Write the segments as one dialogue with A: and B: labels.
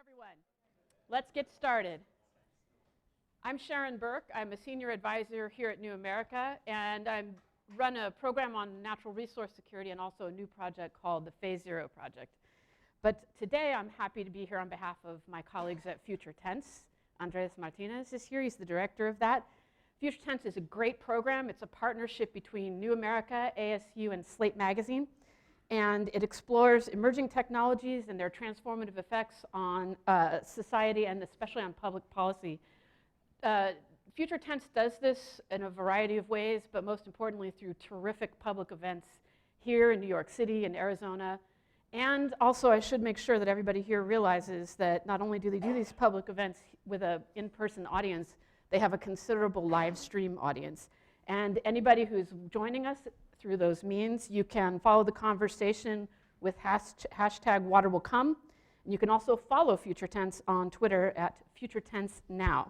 A: everyone. Let's get started. I'm Sharon Burke. I'm a senior advisor here at New America, and I run a program on natural resource security and also a new project called the Phase Zero Project. But today I'm happy to be here on behalf of my colleagues at Future Tense. Andres Martinez is here. He's the director of that. Future Tense is a great program. It's a partnership between New America, ASU, and Slate Magazine. And it explores emerging technologies and their transformative effects on society and especially on public policy. Future Tense does this in a variety of ways, but most importantly through terrific public events here in New York City and Arizona. And also, I should make sure that everybody here realizes that not only do they do these public events with an in-person audience, they have a considerable live stream audience. And anybody who's joining us through those means, you can follow the conversation with hashtag WaterWillCome. And you can also follow Future Tense on Twitter at FutureTenseNow.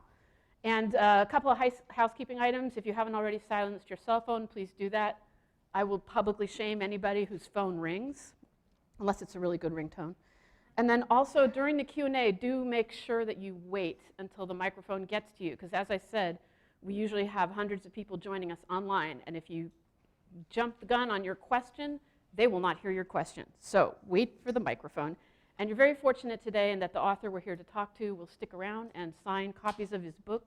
A: And a couple of housekeeping items. If you haven't already silenced your cell phone, please do that. I will publicly shame anybody whose phone rings, unless it's a really good ringtone. And then also during the Q&A, do make sure that you wait until the microphone gets to you, because as I said, we usually have hundreds of people joining us online, and if you jump the gun on your question, they will not hear your question. So wait for the microphone. And you're very fortunate today in that the author we're here to talk to will stick around and sign copies of his book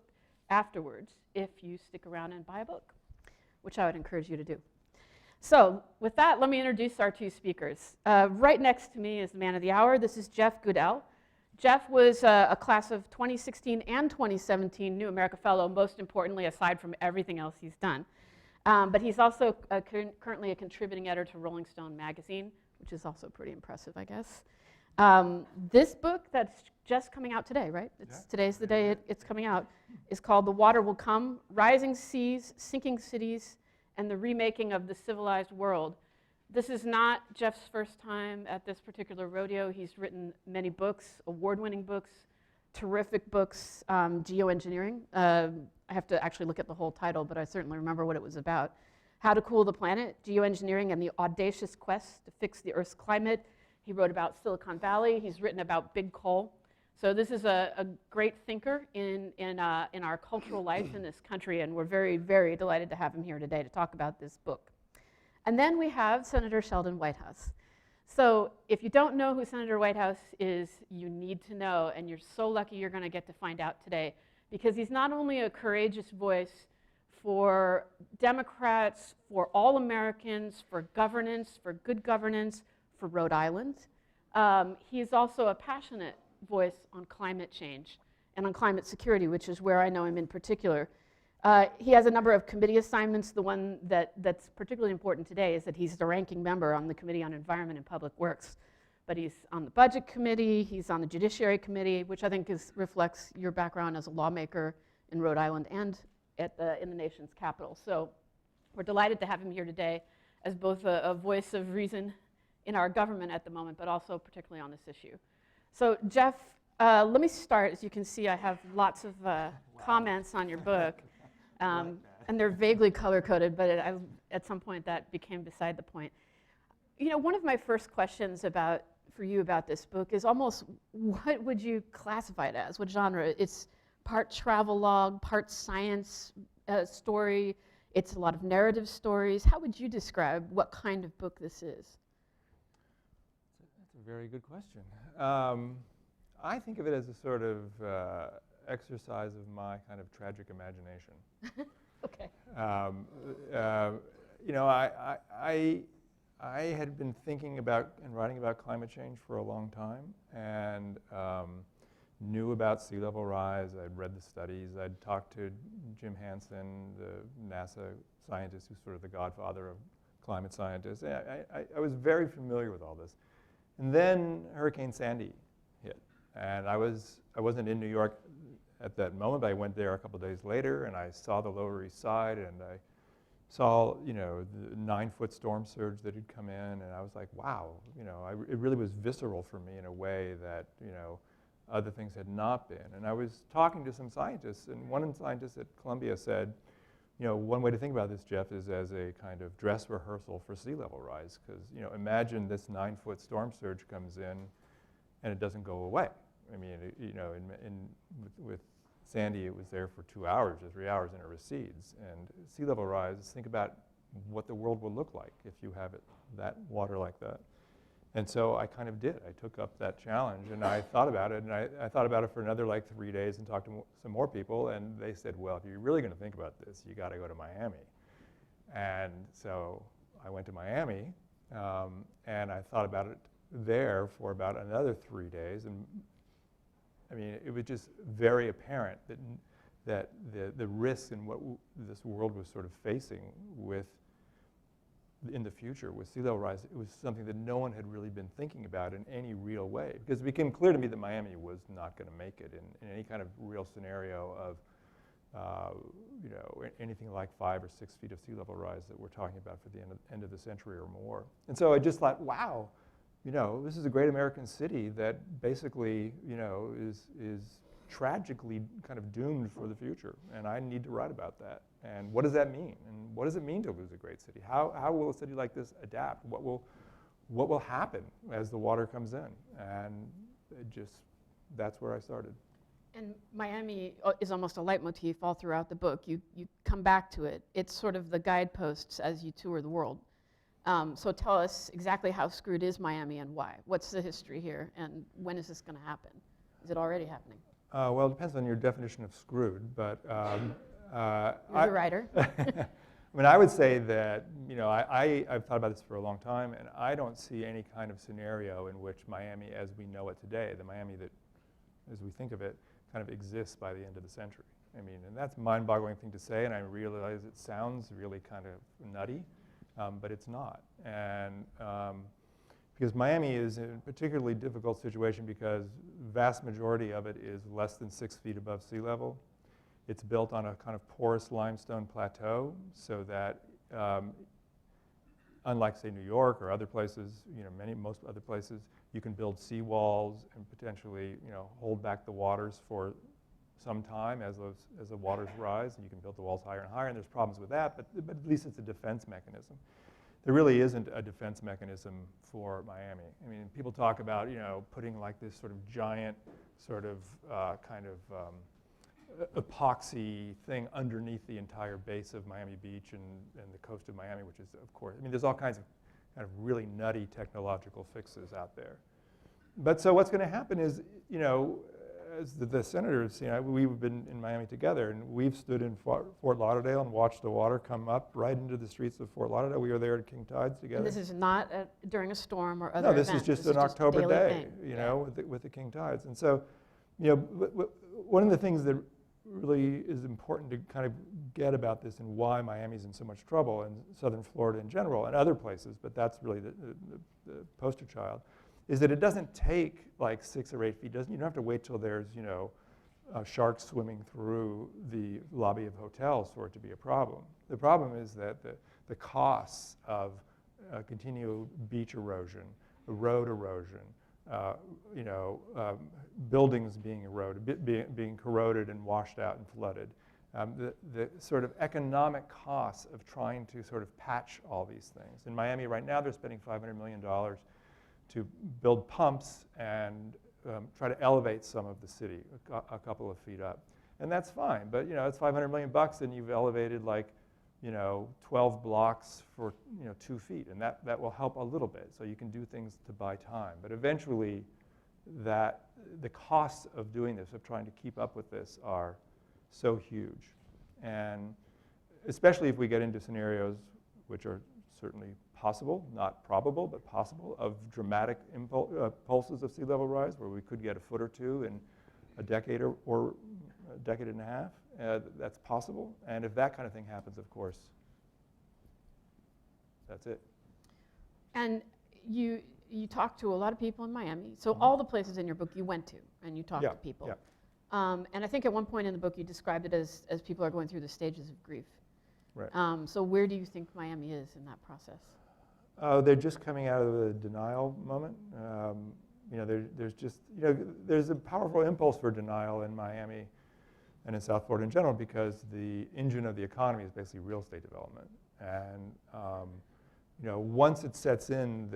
A: afterwards if you stick around and buy a book, which I would encourage you to do. So with that, let me introduce our two speakers. Right next to me is the man of the hour. This is Jeff Goodell. Jeff was a class of 2016 and 2017 New America Fellow, most importantly, aside from everything else he's done. But he's also currently a contributing editor to Rolling Stone magazine, which is also pretty impressive, I guess. This book that's just coming out today, right? Today's the day it's coming out, is called The Water Will Come, Rising Seas, Sinking Cities, and the Remaking of the Civilized World. This is not Jeff's first time at this particular rodeo. He's written many books, award-winning books, terrific books, geoengineering. I have to actually look at the whole title, but I certainly remember what it was about. How to Cool the Planet, Geoengineering and the Audacious Quest to Fix the Earth's Climate. He wrote about Silicon Valley. He's written about big coal. So this is a great thinker in our cultural life in this country, and we're very, very delighted to have him here today to talk about this book. And then we have Senator Sheldon Whitehouse. So if you don't know who Senator Whitehouse is, you need to know, and you're so lucky you're going to get to find out today, because he's not only a courageous voice for Democrats, for all Americans, for governance, for good governance, for Rhode Island. He's also a passionate voice on climate change and on climate security, which is where I know him in particular. He has a number of committee assignments. The one that's particularly important today is that he's the ranking member on the Committee on Environment and Public Works. But he's on the Budget Committee, he's on the Judiciary Committee, which I think reflects your background as a lawmaker in Rhode Island and in the nation's capital. So we're delighted to have him here today as both a voice of reason in our government at the moment, but also particularly on this issue. So Jeff, let me start. As you can see, I have lots of comments on your book. And they're vaguely color-coded, but at some point that became beside the point. You know, one of my first questions for you about this book is almost what would you classify it as? What genre? It's part travelogue, part science story. It's a lot of narrative stories. How would you describe what kind of book this is?
B: That's a very good question. I think of it as a sort of exercise of my kind of tragic imagination.
A: Okay.
B: You know, I had been thinking about and writing about climate change for a long time, and knew about sea level rise. I'd read the studies. I'd talked to Jim Hansen, the NASA scientist who's sort of the godfather of climate scientists. I was very familiar with all this. And then Hurricane Sandy hit, and I wasn't in New York at that moment, but I went there a couple of days later, and I saw the Lower East Side, and I saw, you know, the 9-foot storm surge that had come in, and I was like, wow, you know, it really was visceral for me in a way that, you know, other things had not been. And I was talking to some scientists, and one scientist at Columbia said, you know, one way to think about this, Jeff, is as a kind of dress rehearsal for sea level rise, because, you know, imagine this 9-foot storm surge comes in, and it doesn't go away. I mean, with Sandy, it was there for 2 hours or 3 hours, and it recedes. And sea level rise, think about what the world will look like if you have that water like that. And so I kind of did. I took up that challenge, and I thought about it, and I thought about it for another 3 days and talked to some more people, and they said, well, if you're really going to think about this, you got to go to Miami. And so I went to Miami, and I thought about it there for about another 3 days. And I mean, it was just very apparent that the risks in what this world was sort of facing in the future with sea level rise, it was something that no one had really been thinking about in any real way. Because it became clear to me that Miami was not going to make it in any kind of real scenario of anything like 5 or 6 feet of sea level rise that we're talking about for the end of the century or more. And so I just thought, wow, this is a great American city that basically, is tragically kind of doomed for the future, and I need to write about that. And what does that mean? And what does it mean to lose a great city? How will a city like this adapt? What will happen as the water comes in? And that's where I started.
A: And Miami is almost a leitmotif all throughout the book. You come back to it. It's sort of the guideposts as you tour the world. So tell us exactly how screwed is Miami and why. What's the history here, and when is this going to happen? Is it already happening?
B: Well, it depends on your definition of screwed, but
A: You're the writer.
B: I mean, I would say that, I've thought about this for a long time, and I don't see any kind of scenario in which Miami as we know it today, the Miami that, as we think of it, kind of exists by the end of the century. I mean, and that's a mind-boggling thing to say, and I realize it sounds really kind of nutty, but it's not. And because Miami is in a particularly difficult situation because vast majority of it is less than 6 feet above sea level. It's built on a kind of porous limestone plateau, so that unlike, say, New York or other places, most other places, you can build seawalls and potentially, hold back the waters for some time as the waters rise, and you can build the walls higher and higher, and there's problems with that, but at least it's a defense mechanism. There really isn't a defense mechanism for Miami. I mean, people talk about, putting like this sort of giant sort of epoxy thing underneath the entire base of Miami Beach and the coast of Miami, which is, of course, I mean, there's all kinds of kind of really nutty technological fixes out there. But so what's going to happen is, as the senators, we've been in Miami together, and we've stood in Fort Lauderdale and watched the water come up right into the streets of Fort Lauderdale. We were there at King Tides together.
A: And this is not during a storm or other
B: event. No, this
A: event.
B: is just an October day, with the King Tides. And so, one of the things that really is important to kind of get about this and why Miami's in so much trouble, and southern Florida in general, and other places, but that's really the poster child, is that it doesn't take like 6 or 8 feet. You don't have to wait till there's, sharks swimming through the lobby of hotels for it to be a problem. The problem is that the costs of continual beach erosion, road erosion, buildings being eroded, being corroded and washed out and flooded, the sort of economic costs of trying to sort of patch all these things. In Miami right now, they're spending $500 million to build pumps and try to elevate some of the city a couple of feet up. And that's fine, but it's $500 million and you've elevated 12 blocks for 2 feet, and that will help a little bit. So you can do things to buy time. But eventually the costs of doing this, of trying to keep up with this, are so huge. And especially if we get into scenarios which are certainly possible, not probable, but possible, of dramatic pulses of sea level rise, where we could get a foot or two in a decade or a decade and a half. That's possible. And if that kind of thing happens, of course, that's it.
A: And you talked to a lot of people in Miami. So all the places in your book you went to, and you talked to people.
B: Yeah.
A: And I think at one point in the book you described it as people are going through the stages of grief.
B: Right.
A: So where do you think Miami is in that process?
B: They're just coming out of the denial moment. There's a powerful impulse for denial in Miami and in South Florida in general, because the engine of the economy is basically real estate development. And once it sets in,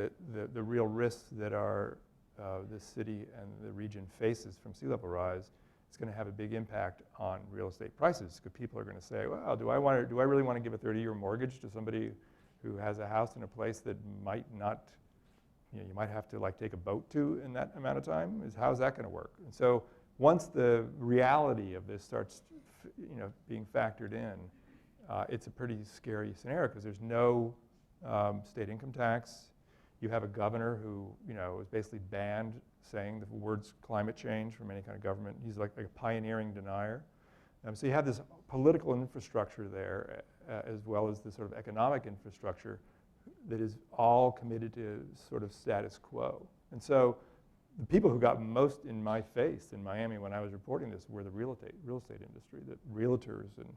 B: the real risks that are the city and the region faces from sea level rise, it's going to have a big impact on real estate prices, because people are going to say, well, do I really want to give a 30-year mortgage to somebody who has a house in a place that might not, you might have to like take a boat to in that amount of time? How's that going to work? And so once the reality of this starts, being factored in, it's a pretty scary scenario, because there's no state income tax. You have a governor who, is basically banned saying the words climate change from any kind of government. He's like a pioneering denier. So you have this political infrastructure there, as well as the sort of economic infrastructure that is all committed to sort of status quo. And so the people who got most in my face in Miami when I was reporting this were the real estate industry, the realtors, and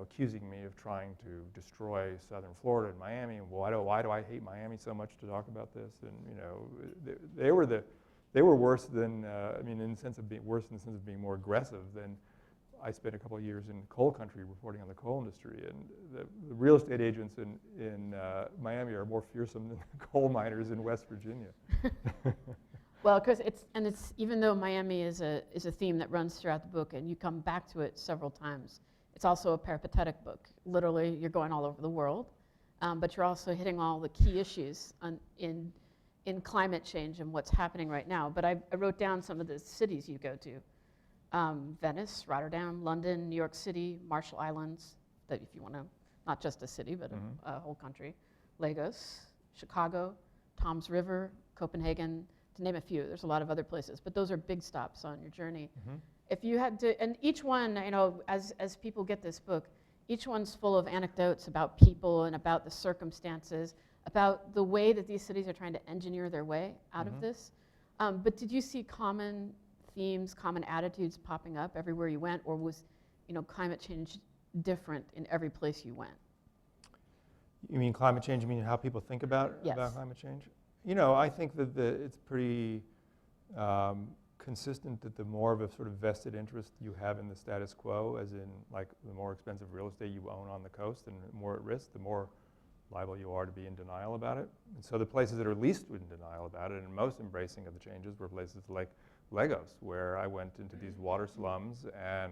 B: accusing me of trying to destroy southern Florida and Miami. And why do I hate Miami so much to talk about this? And they were worse than in the sense of being worse in the sense of being more aggressive than. I spent a couple of years in coal country reporting on the coal industry, and the real estate agents in Miami are more fearsome than the coal miners in West Virginia.
A: Well, because it's even though Miami is a theme that runs throughout the book, and you come back to it several times, it's also a peripatetic book. Literally, you're going all over the world, but you're also hitting all the key issues in climate change and what's happening right now. But I wrote down some of the cities you go to. Venice, Rotterdam, London, New York City, Marshall Islands, that if you want to, not just a city, but a whole country, Lagos, Chicago, Tom's River, Copenhagen, to name a few. There's a lot of other places, but those are big stops on your journey. If you had to, and each one, as people get this book, each one's full of anecdotes about people and about the circumstances, about the way that these cities are trying to engineer their way out of this. But did you see common themes, common attitudes popping up everywhere you went, or was, climate change different in every place you went?
B: You mean climate change? You mean how people think about climate change? I think that it's pretty consistent that the more of a sort of vested interest you have in the status quo, as in like the more expensive real estate you own on the coast and more at risk, the more liable you are to be in denial about it. And so the places that are least in denial about it and most embracing of the changes were places like Lagos, where I went into these water slums and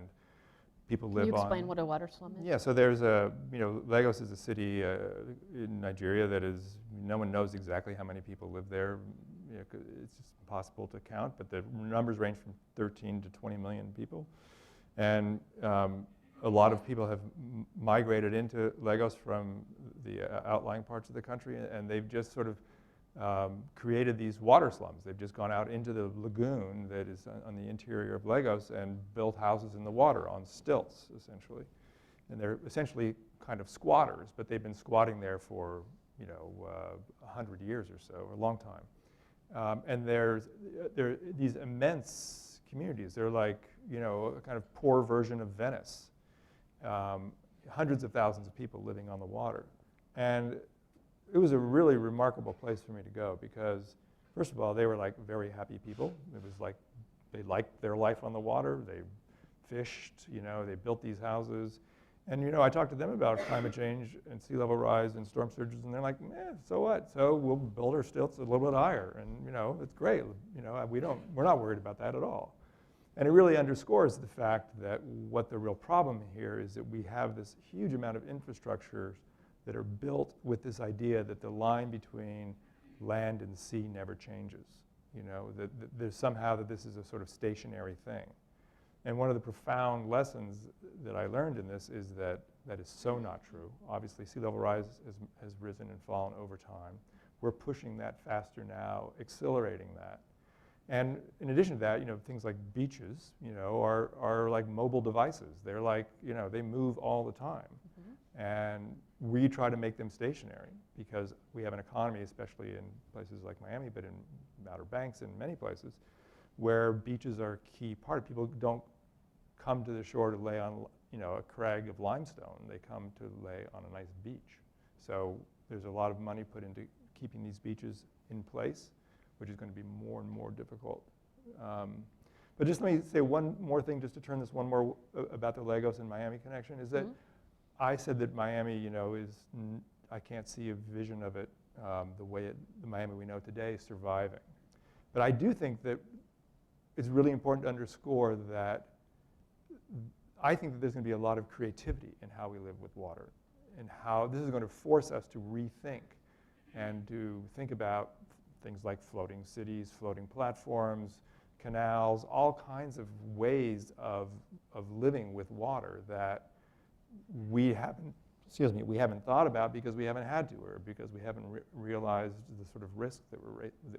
B: people live on.
A: Can you explain what a water slum is?
B: Yeah, so there's Lagos is a city in Nigeria that is, no one knows exactly how many people live there. It's just impossible to count, but the numbers range from 13 to 20 million people. And a lot of people have migrated into Lagos from the outlying parts of the country, and they've just sort of created these water slums. They've just gone out into the lagoon that is on the interior of Lagos and built houses in the water on stilts, essentially. And they're essentially kind of squatters, but they've been squatting there for 100 years or so, or a long time. And there are these immense communities. They're like a kind of poor version of Venice. Hundreds of thousands of people living on the water. And it was a really remarkable place for me to go because, first of all, they were like very happy people. It was like they liked their life on the water. They fished, they built these houses. And, I talked to them about climate change and sea level rise and storm surges, and they're like, so what? So we'll build our stilts a little bit higher, and, it's great. We're not worried about that at all. And it really underscores the fact that what the real problem here is that we have this huge amount of infrastructure that are built with this idea that the line between land and sea never changes. That there's somehow that this is a sort of stationary thing. And one of the profound lessons that I learned in this is that that is so not true. Obviously, sea level rise has risen and fallen over time. We're pushing that faster now, accelerating that. And in addition to that, things like beaches, are like mobile devices. They're like, they move all the time. And we try to make them stationary because we have an economy, especially in places like Miami, but in Outer Banks and many places, where beaches are a key part. People don't come to the shore to lay on, a crag of limestone. They come to lay on a nice beach. So there's a lot of money put into keeping these beaches in place, which is going to be more and more difficult. But just let me say one more thing, just to turn this one more about the Lagos and Miami connection, is that I said that Miami, I can't see a vision of it the way the Miami we know today is surviving. But I do think that it's really important to underscore that I think that there's going to be a lot of creativity in how we live with water, and how this is going to force us to rethink and to think about things like floating cities, floating platforms, canals, all kinds of ways of living with water that we haven't thought about because we haven't had to, or because we haven't realized the sort of risk that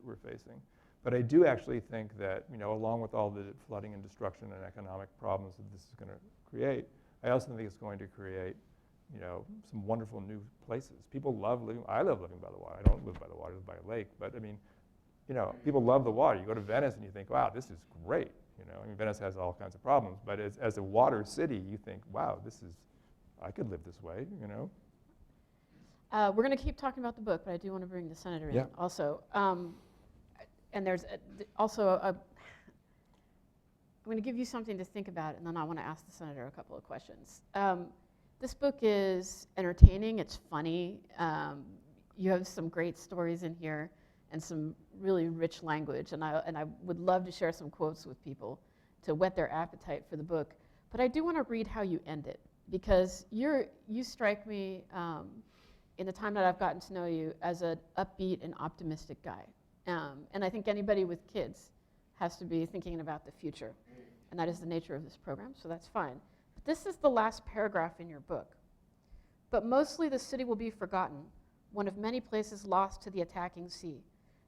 B: we're facing. But I do actually think that, along with all the flooding and destruction and economic problems that this is going to create, I also think it's going to create, some wonderful new places. People love living. I love living by the water. I don't live by the water, I live by a lake. But I mean, people love the water. You go to Venice and you think, wow, this is great. Venice has all kinds of problems, but as a water city, you think, wow, I could live this way.
A: We're going to keep talking about the book, but I do want to bring the senator in also. And there's I'm going to give you something to think about, and then I want to ask the senator a couple of questions. This book is entertaining. It's funny. You have some great stories in here and some really rich language, and I would love to share some quotes with people to whet their appetite for the book. But I do want to read how you end it, because you strike me in the time that I've gotten to know you as an upbeat and optimistic guy. And I think anybody with kids has to be thinking about the future. And that is the nature of this program, so that's fine. But this is the last paragraph in your book. But mostly the city will be forgotten, one of many places lost to the attacking sea.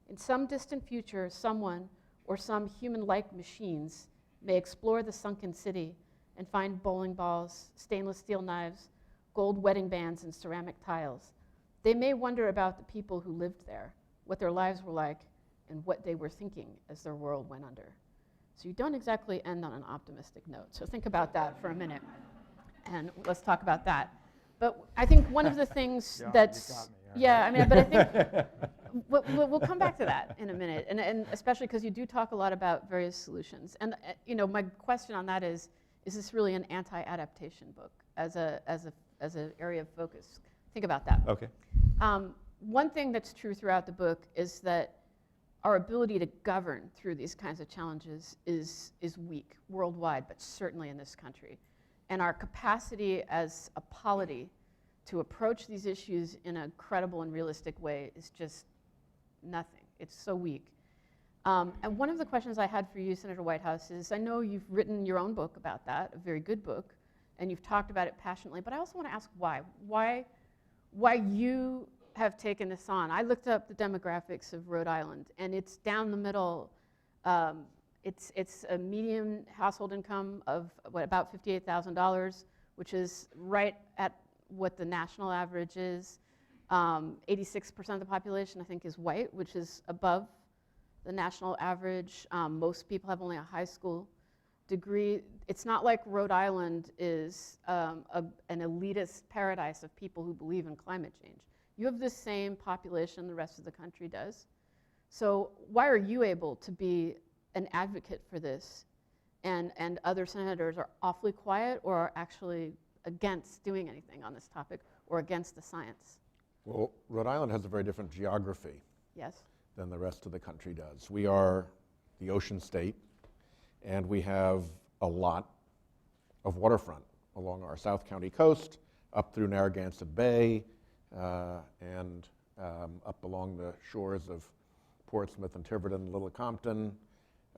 A: In some distant future, someone or some human-like machines may explore the sunken city and find bowling balls, stainless steel knives, gold wedding bands, and ceramic tiles. They may wonder about the people who lived there, what their lives were like, and what they were thinking as their world went under. So you don't exactly end on an optimistic note. So think about that for a minute, and let's talk about that. But I think one of the things that's,
B: you got me,
A: I mean, but I think we'll come back to that in a minute, and especially because you do talk a lot about various solutions. And my question on that is this really an anti-adaptation book as an area of focus? Think about that.
B: Okay.
A: One thing that's true throughout the book is that our ability to govern through these kinds of challenges is weak worldwide, but certainly in this country. And our capacity as a polity to approach these issues in a credible and realistic way is just nothing. It's so weak. And one of the questions I had for you, Senator Whitehouse, is I know you've written your own book about that, a very good book, and you've talked about it passionately, but I also want to ask why. Why you have taken this on. I looked up the demographics of Rhode Island, and it's down the middle. It's a median household income of about $58,000, which is right at what the national average is. 86% of the population, I think, is white, which is above the national average. Most people have only a high school degree. It's not like Rhode Island is an elitist paradise of people who believe in climate change. You have the same population the rest of the country does. So why are you able to be an advocate for this, and other senators are awfully quiet or are actually against doing anything on this topic or against the science?
C: Well, Rhode Island has a very different geography than the rest of the country does. We are the ocean state, and we have a lot of waterfront along our South County coast, up through Narragansett Bay, and up along the shores of Portsmouth and Tiverton, Little Compton.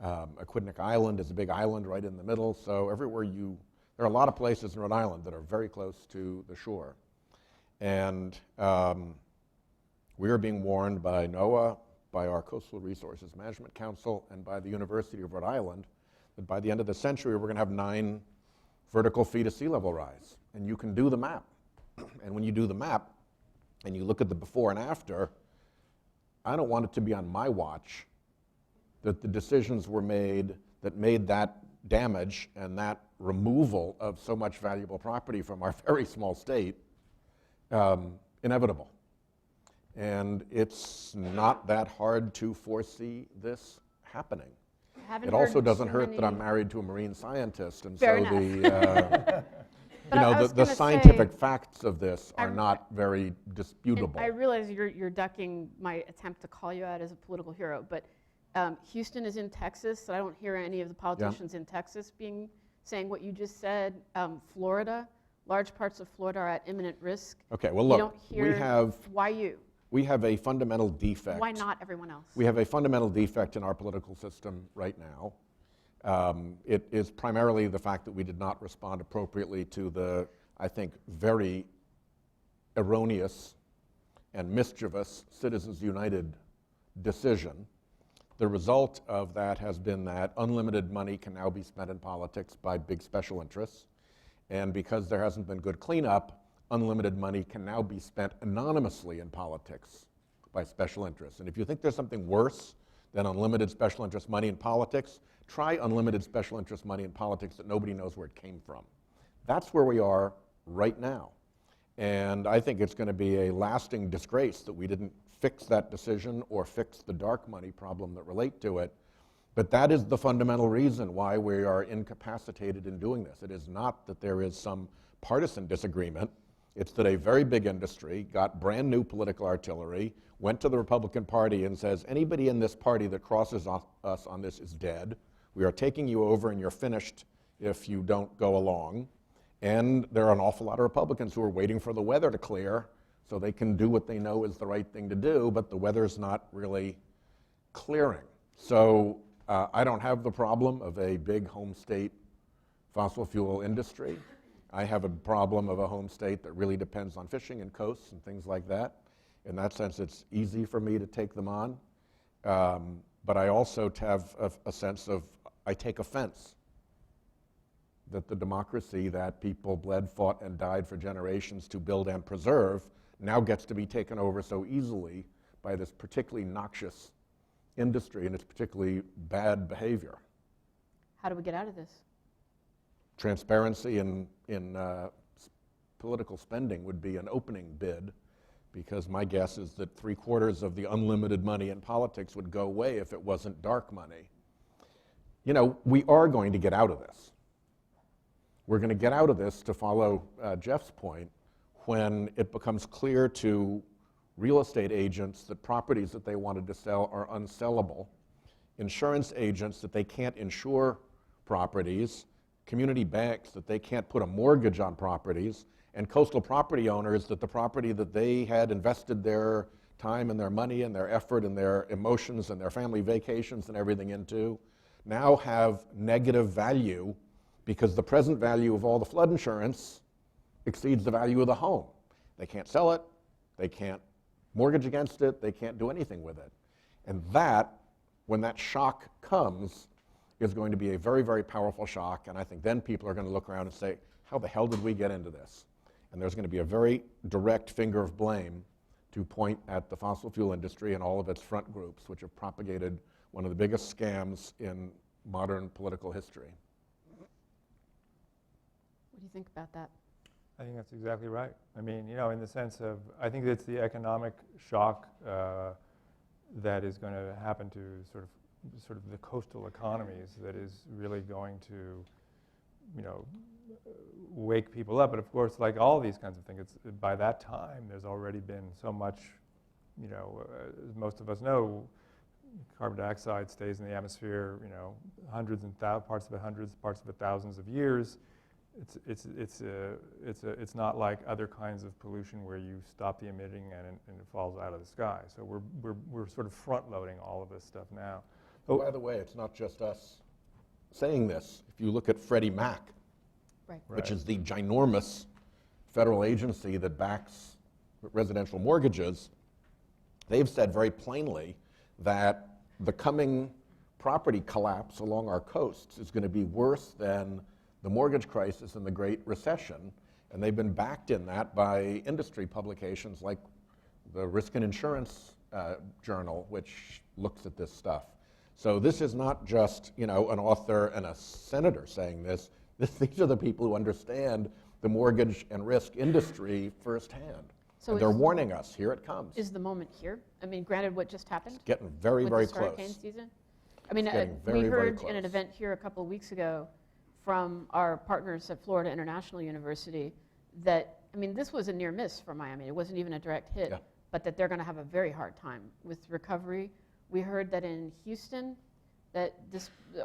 C: Aquidneck Island is a big island right in the middle, so everywhere there are a lot of places in Rhode Island that are very close to the shore. And we are being warned by NOAA, by our Coastal Resources Management Council, and by the University of Rhode Island that by the end of the century we're going to have 9 vertical feet of sea level rise. And you can do the map. And when you do the map and you look at the before and after, I don't want it to be on my watch that the decisions were made that made that damage and that removal of so much valuable property from our very small state inevitable. And it's not that hard to foresee this happening. It also doesn't hurt that I'm married to a marine scientist, and
A: Fair
C: so
A: enough.
C: the scientific facts of this are not very disputable.
A: I realize you're ducking my attempt to call you out as a political hero, but Houston is in Texas, so I don't hear any of the politicians in Texas saying what you just said. Florida, large parts of Florida are at imminent risk.
C: Okay, well,
A: You
C: look,
A: don't hear why you?
C: We have a fundamental defect.
A: Why not everyone else?
C: We have a fundamental defect in our political system right now. It is primarily the fact that we did not respond appropriately to the, I think, very erroneous and mischievous Citizens United decision. The result of that has been that unlimited money can now be spent in politics by big special interests. And because there hasn't been good cleanup, unlimited money can now be spent anonymously in politics by special interests. And if you think there's something worse than unlimited special interest money in politics, try unlimited special interest money in politics that nobody knows where it came from. That's where we are right now. And I think it's going to be a lasting disgrace that we didn't fix that decision or fix the dark money problem that relate to it. But that is the fundamental reason why we are incapacitated in doing this. It is not that there is some partisan disagreement. It's that a very big industry got brand new political artillery, went to the Republican Party and says, anybody in this party that crosses us on this is dead. We are taking you over and you're finished if you don't go along. And there are an awful lot of Republicans who are waiting for the weather to clear so they can do what they know is the right thing to do, but the weather's not really clearing. So I don't have the problem of a big home state fossil fuel industry. I have a problem of a home state that really depends on fishing and coasts and things like that. In that sense, it's easy for me to take them on. But I also have a sense of, I take offense that the democracy that people bled, fought, and died for generations to build and preserve now gets to be taken over so easily by this particularly noxious industry and its particularly bad behavior.
A: How do we get out of this?
C: Transparency in political spending would be an opening bid, because my guess is that 3/4 of the unlimited money in politics would go away if it wasn't dark money. You know, we are going to get out of this. We're going to get out of this, to follow Jeff's point, when it becomes clear to real estate agents that properties that they wanted to sell are unsellable, insurance agents that they can't insure properties, community banks that they can't put a mortgage on properties, and coastal property owners that the property that they had invested their time and their money and their effort and their emotions and their family vacations and everything into now have negative value because the present value of all the flood insurance exceeds the value of the home. They can't sell it, they can't mortgage against it, they can't do anything with it. And that, when that shock comes, is going to be a very, very powerful shock, and I think then people are going to look around and say, how the hell did we get into this? And there's going to be a very direct finger of blame to point at the fossil fuel industry and all of its front groups, which have propagated one of the biggest scams in modern political history.
A: What do you think about that?
B: I think that's exactly right. I mean, you know, in the sense of, I think it's the economic shock that is going to happen to sort of the coastal economies that is really going to, you know, wake people up. But of course, like all these kinds of things, by that time, there's already been so much, you know, as most of us know, carbon dioxide stays in the atmosphere, you know, hundreds and parts of it thousands of years. It's not like other kinds of pollution where you stop the emitting and it falls out of the sky. So we're sort of front loading all of this stuff now.
C: Oh, by the way, it's not just us saying this. If you look at Freddie Mac, which is the ginormous federal agency that backs residential mortgages, they've said very plainly that the coming property collapse along our coasts is going to be worse than the mortgage crisis and the Great Recession, and they've been backed in that by industry publications like the Risk and Insurance Journal, which looks at this stuff. So this is not just, you know, an author and a senator saying this. These are the people who understand the mortgage and risk industry firsthand. So they're warning us, here it comes.
A: Is the moment here? I mean, granted what just happened?
C: It's getting very, very close.
A: Hurricane season? I mean, we heard in an event here a couple of weeks ago from our partners at Florida International University that, I mean, this was a near miss for Miami. It wasn't even a direct hit, but that they're going to have a very hard time with recovery We heard that in Houston, that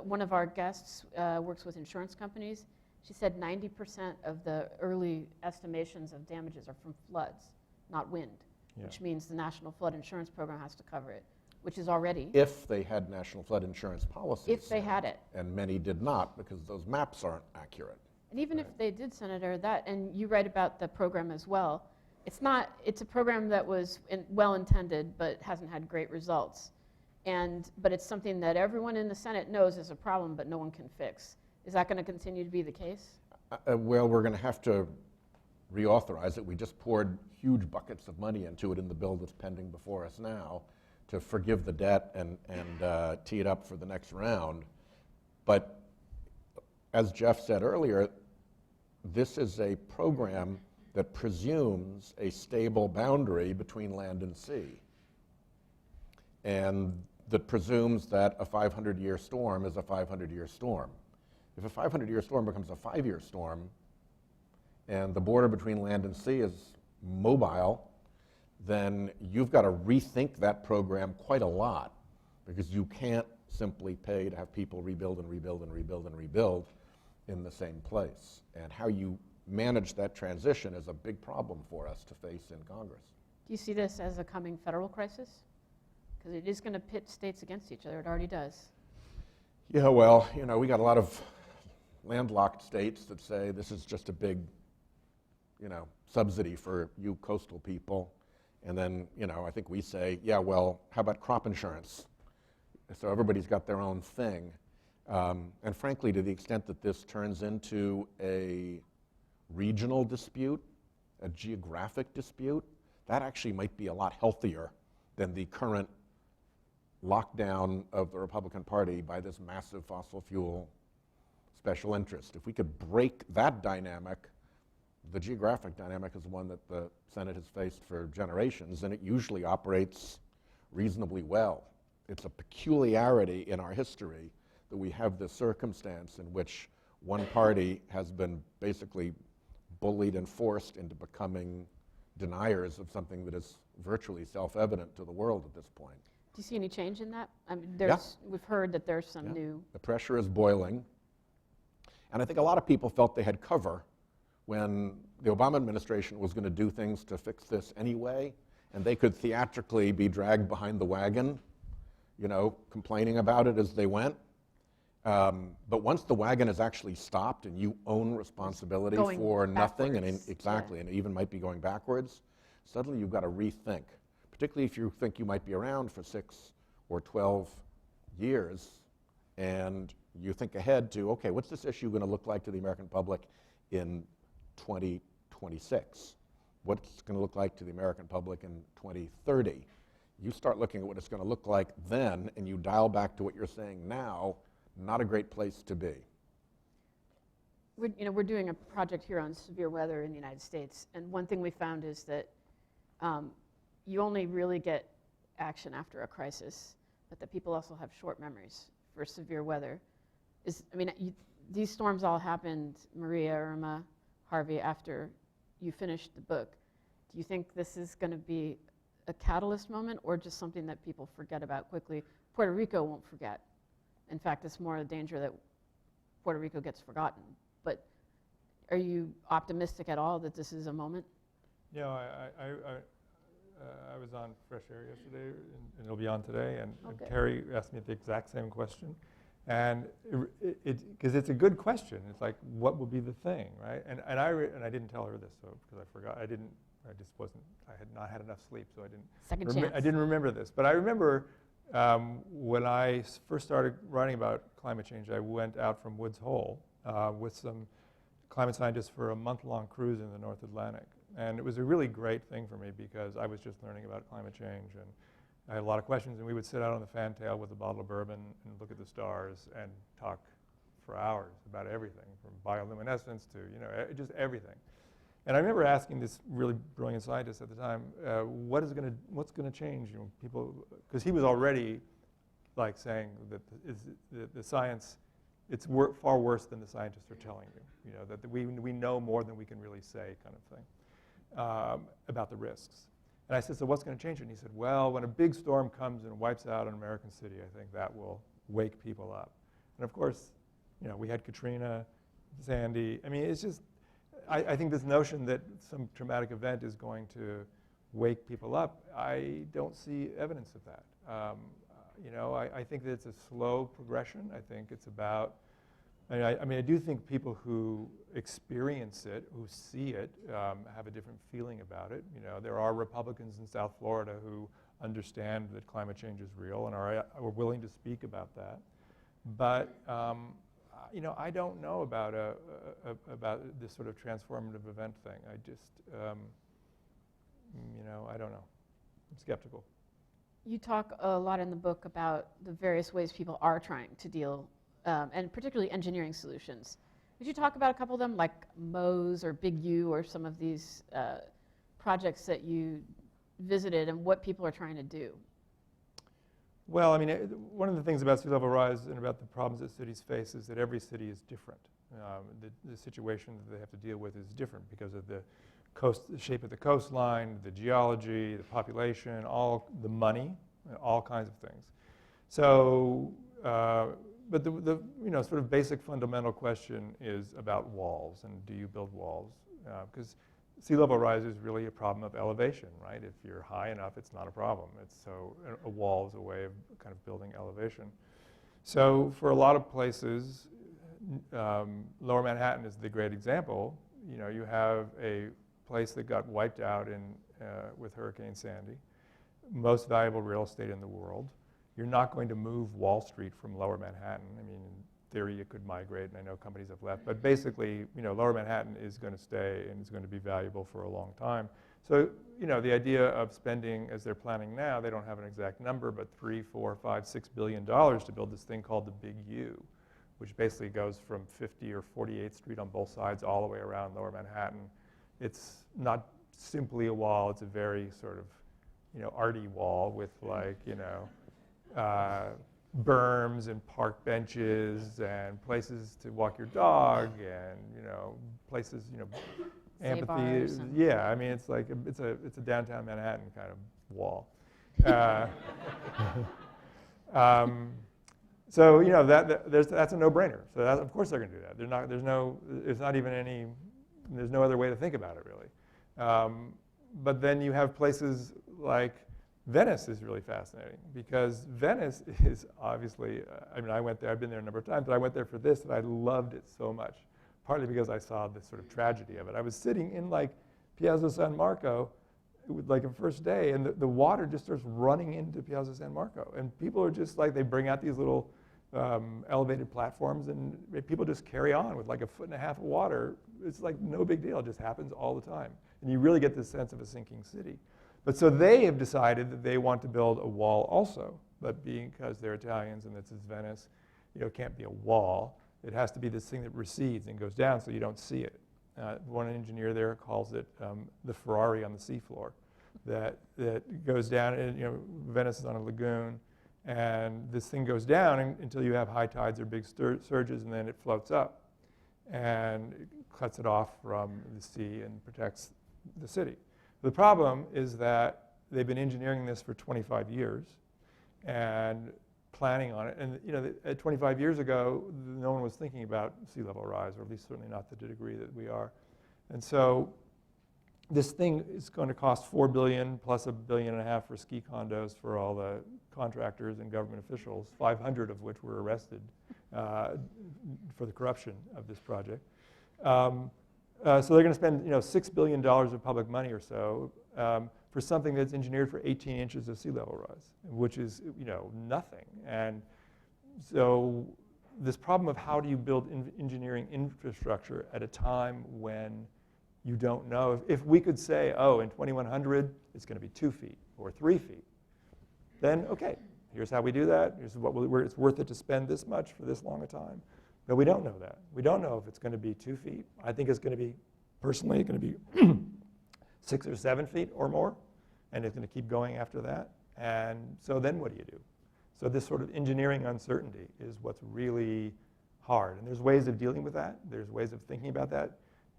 A: one of our guests works with insurance companies. She said 90% of the early estimations of damages are from floods, not wind, which means the National Flood Insurance Program has to cover it, which is already.
C: If they had national flood insurance policies.
A: If they had it.
C: And many did not, because those maps aren't accurate.
A: And even if they did, Senator, and you write about the program as well, it's a program that was well-intended but hasn't had great results. But it's something that everyone in the Senate knows is a problem, but no one can fix. Is that going to continue to be the case?
C: Well, we're going to have to reauthorize it. We just poured huge buckets of money into it in the bill that's pending before us now to forgive the debt and tee it up for the next round. But as Jeff said earlier, this is a program that presumes a stable boundary between land and sea, and that presumes that a 500-year storm is a 500-year storm. If a 500-year storm becomes a 5-year storm, and the border between land and sea is mobile, then you've got to rethink that program quite a lot, because you can't simply pay to have people rebuild and rebuild and rebuild and rebuild in the same place. And how you manage that transition is a big problem for us to face in Congress.
A: Do you see this as a coming federal crisis? Because it is going to pit states against each other. It already does.
C: Yeah, well, we got a lot of landlocked states that say this is just a big, subsidy for you coastal people. And then, I think we say, yeah, well, how about crop insurance? So everybody's got their own thing. And frankly, to the extent that this turns into a regional dispute, a geographic dispute, that actually might be a lot healthier than the current lockdown of the Republican Party by this massive fossil fuel special interest. If we could break that dynamic, the geographic dynamic is one that the Senate has faced for generations, and it usually operates reasonably well. It's a peculiarity in our history that we have this circumstance in which one party has been basically bullied and forced into becoming deniers of something that is virtually self-evident to the world at this point.
A: Do you see any change in that? We've heard that there's some new...
C: The pressure is boiling. And I think a lot of people felt they had cover when the Obama administration was going to do things to fix this anyway, and they could theatrically be dragged behind the wagon, complaining about it as they went. But once the wagon is actually stopped and you own responsibility for nothing, and and it even might be going backwards, suddenly you've got to rethink, particularly if you think you might be around for 6 or 12 years, and you think ahead to, okay, what's this issue going to look like to the American public in 2026? What's it going to look like to the American public in 2030? You start looking at what it's going to look like then, and you dial back to what you're saying now. Not a great place to be.
A: We're doing a project here on severe weather in the United States, and one thing we found is that you only really get action after a crisis, but that people also have short memories for severe weather. These storms all happened, Maria, Irma, Harvey, after you finished the book. Do you think this is going to be a catalyst moment, or just something that people forget about quickly? Puerto Rico won't forget. In fact, it's more a danger that Puerto Rico gets forgotten. But are you optimistic at all that this is a moment?
B: Yeah, I was on Fresh Air yesterday, and it'll be on today, and Terry asked me the exact same question. And because it's a good question. It's like, what will be the thing, right? And I didn't tell her this, so because I forgot. I had not had enough sleep, so I didn't.
A: Second chance.
B: I didn't remember this, but I remember when I first started writing about climate change, I went out from Woods Hole with some climate scientists for a month-long cruise in the North Atlantic. And it was a really great thing for me because I was just learning about climate change, and I had a lot of questions, and we would sit out on the fantail with a bottle of bourbon and look at the stars and talk for hours about everything, from bioluminescence to just everything. And I remember asking this really brilliant scientist at the time, what's going to change? People, because he was already like saying that the science, it's far worse than the scientists are telling you. That we know more than we can really say, kind of thing, about the risks. And I said, so what's going to change it? And he said, well, when a big storm comes and wipes out an American city, I think that will wake people up. And of course, we had Katrina, Sandy. I mean, it's just, I think this notion that some traumatic event is going to wake people up, I don't see evidence of that. I think that it's a slow progression. I think it's about, I do think people who experience it, who see it, have a different feeling about it. There are Republicans in South Florida who understand that climate change is real and are willing to speak about that. But I don't know about about this sort of transformative event thing. I just, I don't know. I'm skeptical.
A: You talk a lot in the book about the various ways people are trying to deal, and particularly engineering solutions. Would you talk about a couple of them, like MOSE or Big U or some of these projects that you visited and what people are trying to do?
B: Well, I mean, one of the things about sea level rise and about the problems that cities face is that every city is different. The situation that they have to deal with is different because of the shape of the coastline, the geology, the population, all the money, all kinds of things. So, but the sort of basic fundamental question is about walls, and do you build walls? Because sea level rise is really a problem of elevation, right? If you're high enough, it's not a problem. So a wall is a way of kind of building elevation. So for a lot of places, Lower Manhattan is the great example. You have a place that got wiped out with Hurricane Sandy, most valuable real estate in the world. You're not going to move Wall Street from Lower Manhattan. I mean, in theory, it could migrate, and I know companies have left. But basically, Lower Manhattan is going to stay and is going to be valuable for a long time. So, the idea of spending, as they're planning now, they don't have an exact number, but $3, $4, $5, $6 billion to build this thing called the Big U, which basically goes from 50 or 48th Street on both sides all the way around Lower Manhattan. It's not simply a wall. It's a very sort of, arty wall with berms and park benches and places to walk your dog and places amphitheaters. Yeah, I mean it's like it's a downtown Manhattan kind of wall. So that's a no-brainer. So of course they're going to do that. There's no other way to think about it really. But then you have places like Venice is really fascinating because Venice is obviously, I went there, I've been there a number of times, but I went there for this and I loved it so much, partly because I saw this sort of tragedy of it. I was sitting in Piazza San Marco with a first day and the water just starts running into Piazza San Marco and people are just they bring out these little elevated platforms and people just carry on with 1.5 feet of water. It's no big deal, it just happens all the time. And you really get this sense of a sinking city. But so they have decided that they want to build a wall also, but because they're Italians and this is Venice, it can't be a wall. It has to be this thing that recedes and goes down so you don't see it. One engineer there calls it the Ferrari on the seafloor, that goes down and Venice is on a lagoon and this thing goes down until you have high tides or big surges and then it floats up and it cuts it off from the sea and protects the city. The problem is that they've been engineering this for 25 years and planning on it. And 25 years ago, no one was thinking about sea level rise, or at least certainly not to the degree that we are. And so this thing is going to cost $4 billion plus $1.5 billion for ski condos for all the contractors and government officials, 500 of which were arrested for the corruption of this project. So they're going to spend, $6 billion of public money or so for something that's engineered for 18 inches of sea level rise, which is, nothing. And so this problem of how do you build engineering infrastructure at a time when you don't know. If we could say, oh, in 2100, it's going to be 2 feet or 3 feet, then okay, here's how we do that. Here's what it's worth it to spend this much for this long a time. But we don't know that. We don't know if it's going to be 2 feet. I think it's going to be, personally, it's going to be 6 or 7 feet or more, and it's going to keep going after that. And so then what do you do? So this sort of engineering uncertainty is what's really hard. And there's ways of dealing with that. There's ways of thinking about that.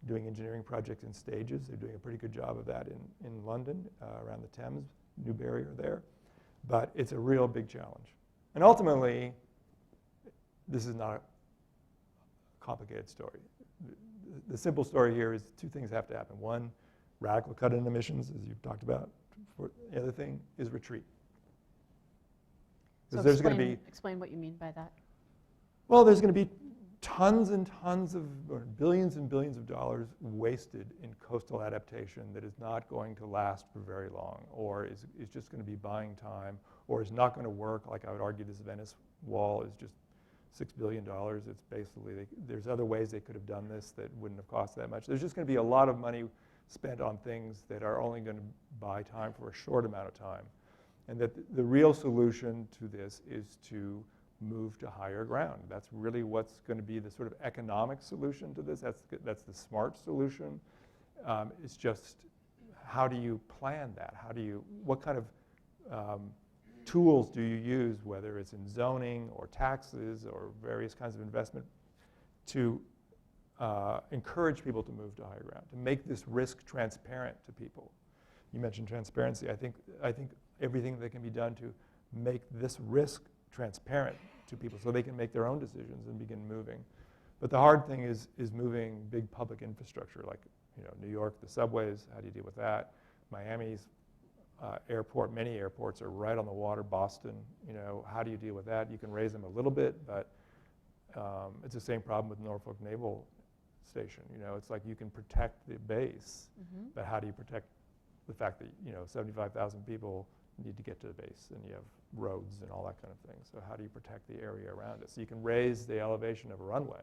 B: doing engineering projects in stages. They're doing a pretty good job of that in London, around the Thames, new barrier there. But it's a real big challenge. And ultimately, this is not a complicated story. The simple story here is two things have to happen. One, radical cut in emissions, as you've talked about. The other thing is retreat.
A: So
B: there's going to be
A: explain what you mean by that.
B: Well, there's going to be tons and tons of, or billions and billions of dollars wasted in coastal adaptation that is not going to last for very long, or is just going to be buying time, or is not going to work. Like I would argue this Venice wall is just $6 billion. It's basically, there's other ways they could have done this that wouldn't have cost that much. There's just going to be a lot of money spent on things that are only going to buy time for a short amount of time. And that the real solution to this is to move to higher ground. That's really what's going to be the sort of economic solution to this. That's the smart solution. It's just, how do you plan that? What kind of tools do you use, whether it's in zoning or taxes or various kinds of investment, to encourage people to move to higher ground, to make this risk transparent to people? You mentioned transparency. I think everything that can be done to make this risk transparent to people so they can make their own decisions and begin moving. But the hard thing is moving big public infrastructure, like New York, the subways. How do you deal with that? Miami's airport, many airports are right on the water. Boston, how do you deal with that? You can raise them a little bit, but it's the same problem with Norfolk Naval Station. It's like you can protect the base, but how do you protect the fact that 75,000 people need to get to the base, and you have roads and all that kind of thing. So how do you protect the area around it? So you can raise the elevation of a runway,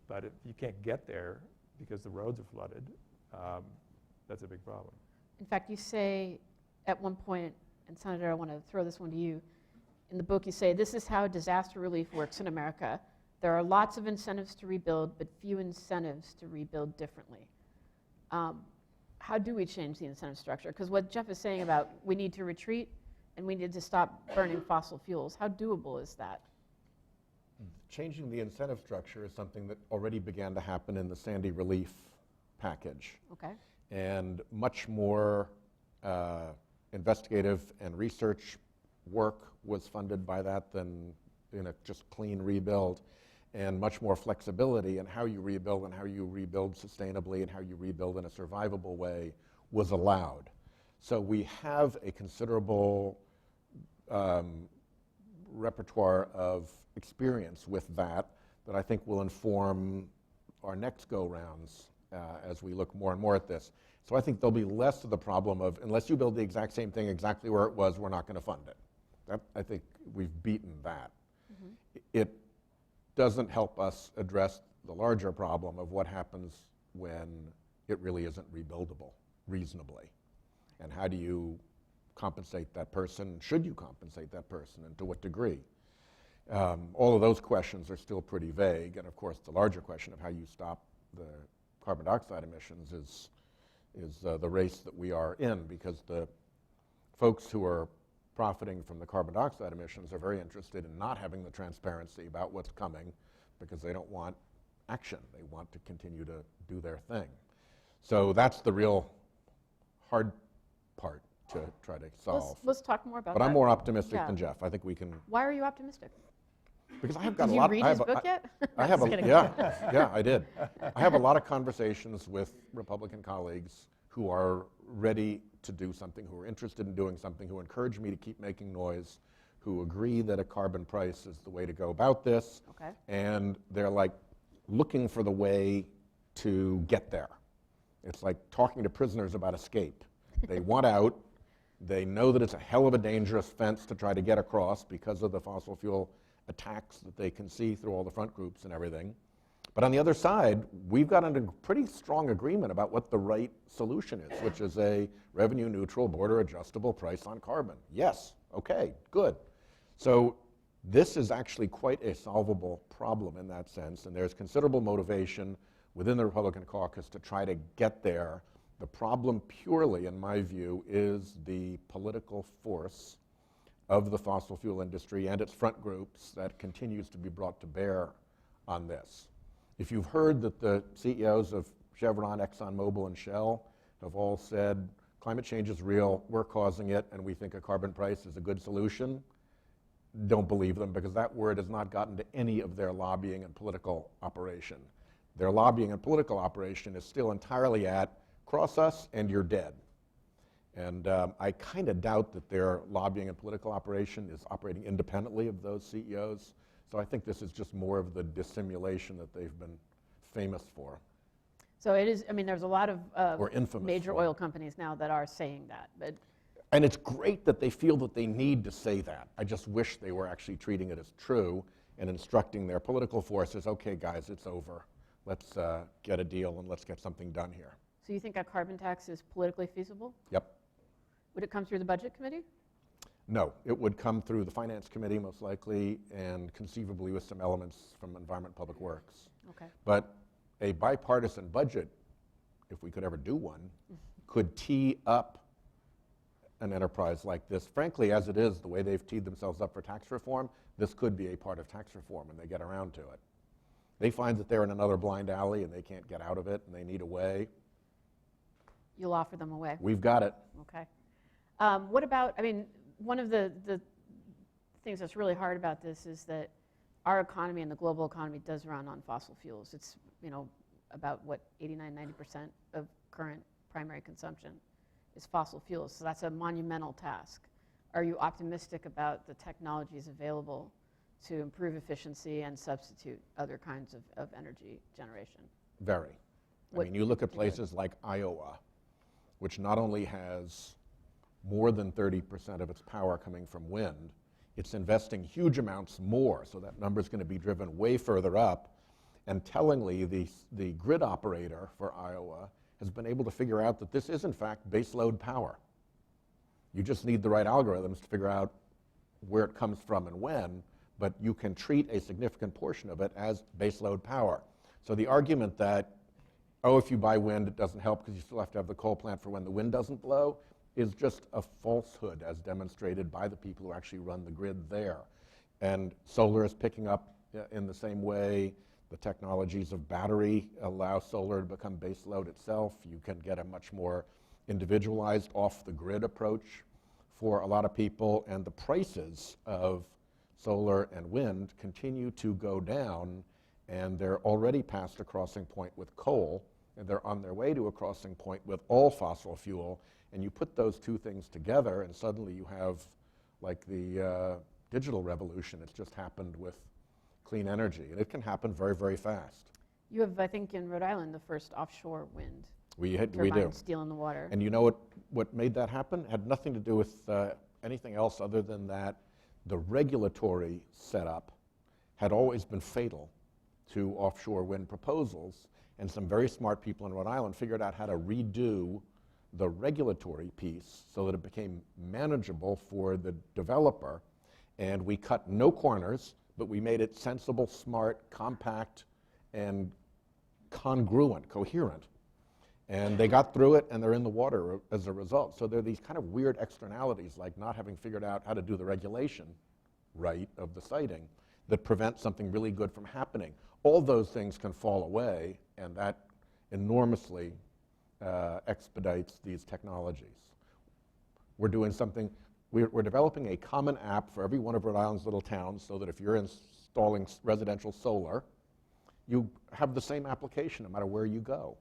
B: but if you can't get there because the roads are flooded, that's a big problem.
A: In fact, you say at one point, and Senator, I want to throw this one to you. In the book, you say, this is how disaster relief works in America. There are lots of incentives to rebuild, but few incentives to rebuild differently. How do we change the incentive structure? Because what Jeff is saying about we need to retreat and we need to stop burning fossil fuels, how doable is that?
C: Changing the incentive structure is something that already began to happen in the Sandy relief package.
A: Okay.
C: And much more investigative and research work was funded by that than in a just clean rebuild, and much more flexibility in how you rebuild and how you rebuild sustainably and how you rebuild in a survivable way was allowed. So we have a considerable repertoire of experience with that I think will inform our next go-rounds as we look more and more at this. So I think there'll be less of the problem of, unless you build the exact same thing exactly where it was, we're not going to fund it. I think we've beaten that. It doesn't help us address the larger problem of what happens when it really isn't rebuildable reasonably. And how do you compensate that person? Should you compensate that person, and to what degree? All of those questions are still pretty vague. And of course, the larger question of how you stop the carbon dioxide emissions is the race that we are in, because the folks who are profiting from the carbon dioxide emissions are very interested in not having the transparency about what's coming, because they don't want action. They want to continue to do their thing. So that's the real hard part to try to solve.
A: Let's talk more about that.
C: But I'm more optimistic than Jeff. I think we can.
A: Why are you optimistic?
C: Because I have got
A: Did
C: a lot.
A: Did you read his book yet?
C: I have yeah, I did. I have a lot of conversations with Republican colleagues who are ready to do something, who are interested in doing something, who encourage me to keep making noise, who agree that a carbon price is the way to go about this.
A: Okay.
C: And they're like looking for the way to get there. It's like talking to prisoners about escape. They want out. They know that it's a hell of a dangerous fence to try to get across because of the fossil fuel attacks that they can see through all the front groups and everything. But on the other side, we've got a pretty strong agreement about what the right solution is, which is a revenue-neutral, border-adjustable price on carbon. Yes, okay, good. So this is actually quite a solvable problem in that sense, and there's considerable motivation within the Republican caucus to try to get there. The problem purely, in my view, is the political force of the fossil fuel industry and its front groups that continues to be brought to bear on this. If you've heard that the CEOs of Chevron, ExxonMobil, and Shell have all said climate change is real, we're causing it, and we think a carbon price is a good solution. Don't believe them, because that word has not gotten to any of their lobbying and political operation. Their lobbying and political operation is still entirely at cross us and you're dead. And I kind of doubt that their lobbying and political operation is operating independently of those CEOs. So I think this is just more of the dissimulation that they've been famous for.
A: So it is, I mean, there's a lot of
C: Or infamous
A: major
C: for.
A: oil companies now that are saying that. But
C: And it's great that they feel that they need to say that. I just wish they were actually treating it as true and instructing their political forces, okay, guys, it's over. Let's get a deal and let's get something done here.
A: so you think a carbon tax is politically feasible?
C: Yep.
A: Would it come through the budget committee?
C: No, it would come through the Finance Committee most likely, and conceivably with some elements from Environment Public Works.
A: Okay.
C: But a bipartisan budget, if we could ever do one, could tee up an enterprise like this. Frankly, as it is, the way they've teed themselves up for tax reform, this could be a part of tax reform when they get around to it. They find that they're in another blind alley and they can't get out of it and they need a way.
A: You'll offer them a way.
C: We've got it.
A: Okay. What about, I mean, one of the things that's really hard about this is that our economy and the global economy does run on fossil fuels. It's, you know, about what, 89, 90% of current primary consumption is fossil fuels. So that's a monumental task. Are you optimistic about the technologies available to improve efficiency and substitute other kinds of energy generation?
C: Very. I mean, you look at places like Iowa, which not only has more than 30% of its power coming from wind, it's investing huge amounts more, so that number is going to be driven way further up. And tellingly, the grid operator for Iowa has been able to figure out that this is, in fact, baseload power. You just need the right algorithms to figure out where it comes from and when, but you can treat a significant portion of it as baseload power. So the argument that, oh, if you buy wind, it doesn't help because you still have to have the coal plant for when the wind doesn't blow, is just a falsehood as demonstrated by the people who actually run the grid there. And solar is picking up in the same way. The technologies of battery allow solar to become baseload itself. You can get a much more individualized off-the-grid approach for a lot of people, and the prices of solar and wind continue to go down, and they're already past a crossing point with coal, and they're on their way to a crossing point with all fossil fuel. And you put those two things together, and suddenly you have, like the digital revolution. It's just happened with clean energy, and it can happen very, very fast.
A: You have, I think, in Rhode Island, the first offshore wind
C: We do.
A: turbines stealing the water.
C: And you know what made that happen? It had nothing to do with anything else other than that the regulatory setup had always been fatal to offshore wind proposals, and some very smart people in Rhode Island figured out how to redo the regulatory piece so that it became manageable for the developer. And we cut no corners, but we made it sensible, smart, compact, and congruent, coherent. And they got through it, and they're in the water as a result. So there are these kind of weird externalities, like not having figured out how to do the regulation right of the siting, that prevent something really good from happening. All those things can fall away, and that enormously expedites these technologies. We're doing something, we're developing a common app for every one of Rhode Island's little towns so that if you're installing residential solar, you have the same application no matter where you go.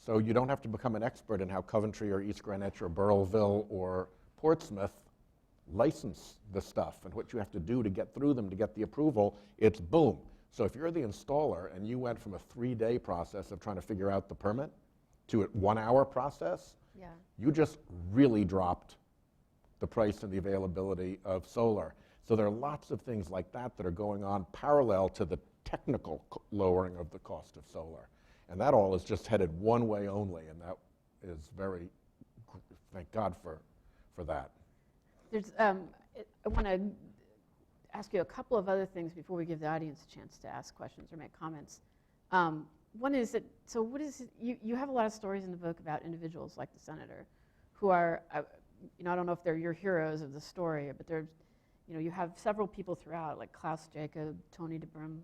C: So you don't have to become an expert in how Coventry or East Greenwich or Burrillville or Portsmouth license the stuff and what you have to do to get through them to get the approval. It's boom. So if you're the installer and you went from a 3-day process of trying to figure out the permit to a 1-hour process,
A: Yeah.
C: you just really dropped the price and the availability of solar. So there are lots of things like that that are going on parallel to the technical lowering of the cost of solar. And that all is just headed one way only, and that is very, thank God for that.
A: There's, I want to ask you a couple of other things before we give the audience a chance to ask questions or make comments. One is that, so what is, you have a lot of stories in the book about individuals like the senator who are, you know, I don't know if they're your heroes of the story, but they're, you know, you have several people throughout, like Klaus Jacob, Tony DeBrum,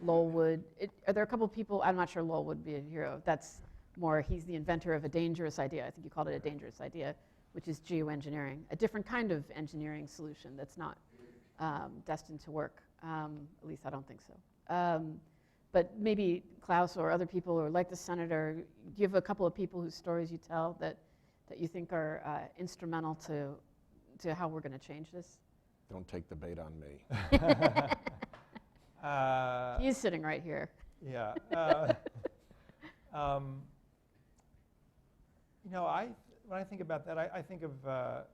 A: Lowell would. Are there a couple of people? I'm not sure Lowell would be a hero. That's more, he's the inventor of a dangerous idea. I think you called it a dangerous idea, which is geoengineering, a different kind of engineering solution that's not destined to work. At least I don't think so. But maybe Klaus or other people, or like the senator, do you have a couple of people whose stories you tell that you think are instrumental to how we're going to change this?
C: Don't take the bait on me.
A: He's sitting right here.
B: Yeah. When I think about that, I think of a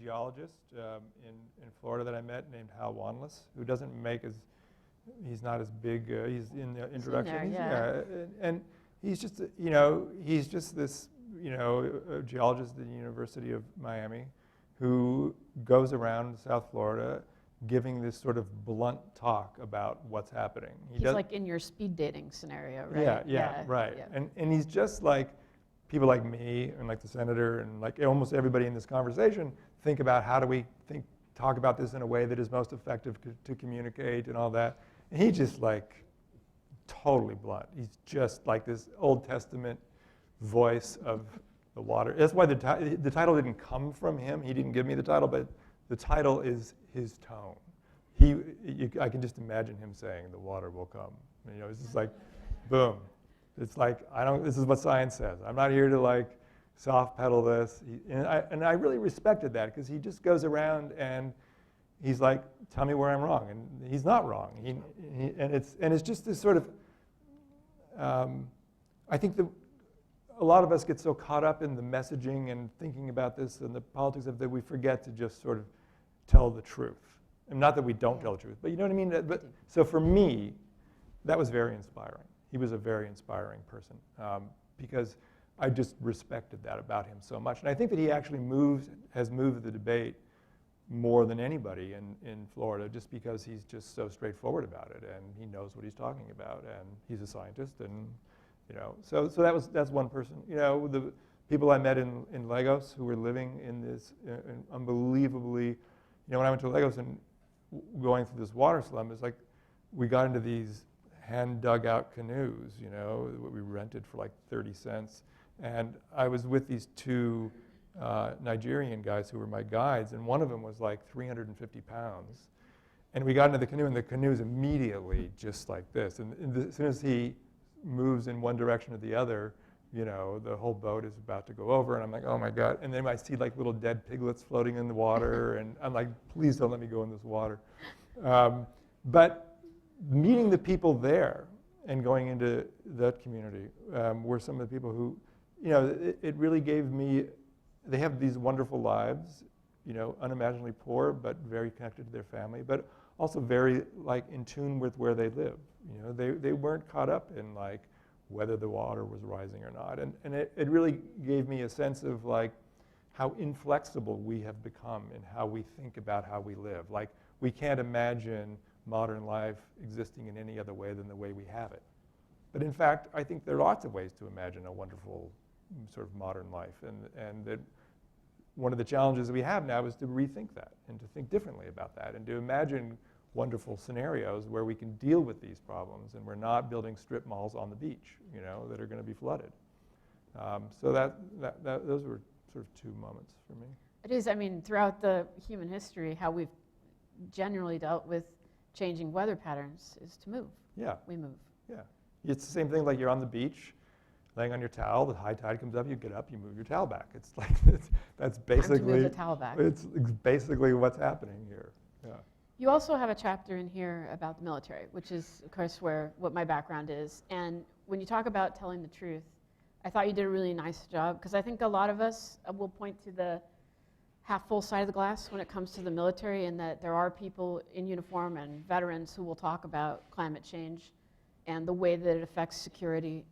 B: geologist in Florida that I met named Hal Wanless, who doesn't make he's not as big. He's in the introduction. And he's just this a geologist at the University of Miami, who goes around South Florida giving this sort of blunt talk about what's happening.
A: He's like in your speed dating scenario, right?
B: Yeah, right.
A: Yeah.
B: And he's just like people like me and like the senator and like almost everybody in this conversation think about how do we talk about this in a way that is most effective to communicate and all that. And he's just like totally blunt. He's just like this Old Testament voice of the water. That's why the title didn't come from him. He didn't give me the title, but the title is his tone. I can just imagine him saying, "The water will come." It's just like, boom. It's like this is what science says. I'm not here to like soft pedal this. And I really respected that because he just goes around and he's like, "Tell me where I'm wrong," and he's not wrong. And it's just this sort of. I think that a lot of us get so caught up in the messaging and thinking about this and the politics of that we forget to just sort of tell the truth. And not that we don't tell the truth, but you know what I mean? So for me, that was very inspiring. He was a very inspiring person because I just respected that about him so much. And I think that he actually has moved the debate more than anybody in Florida just because he's just so straightforward about it and he knows what he's talking about and he's a scientist and so that's one person. The people I met in Lagos who were living in this unbelievably, when I went to Lagos and going through this water slum, it's like we got into these hand dug out canoes, we rented for like 30 cents. And I was with these two Nigerian guys who were my guides, and one of them was like 350 pounds. And we got into the canoe, and the canoe's immediately just like this. And as soon as he moves in one direction or the other, the whole boat is about to go over, and I'm like, oh my God. And then I see like little dead piglets floating in the water, and I'm like, please don't let me go in this water. But meeting the people there and going into that community were some of the people who, it really gave me, they have these wonderful lives, unimaginably poor, but very connected to their family, but also very like in tune with where they live. They weren't caught up in like whether the water was rising or not. And it really gave me a sense of like how inflexible we have become in how we think about how we live. Like we can't imagine modern life existing in any other way than the way we have it. But in fact, I think there are lots of ways to imagine a wonderful sort of modern life. And that one of the challenges that we have now is to rethink that and to think differently about that and to imagine wonderful scenarios where we can deal with these problems and we're not building strip malls on the beach, that are going to be flooded. So those were sort of two moments for me.
A: It is, throughout the human history, how we've generally dealt with changing weather patterns is to move.
B: Yeah.
A: We move.
B: Yeah. It's the same thing like you're on the beach, laying on your towel, the high tide comes up, you get up, you move your towel back. It's like, that's basically.
A: Time to move the towel back.
B: It's basically what's happening here. Yeah.
A: You also have a chapter in here about the military, which is, of course, what my background is. And when you talk about telling the truth, I thought you did a really nice job, because I think a lot of us will point to the half-full side of the glass when it comes to the military, and that there are people in uniform and veterans who will talk about climate change and the way that it affects security.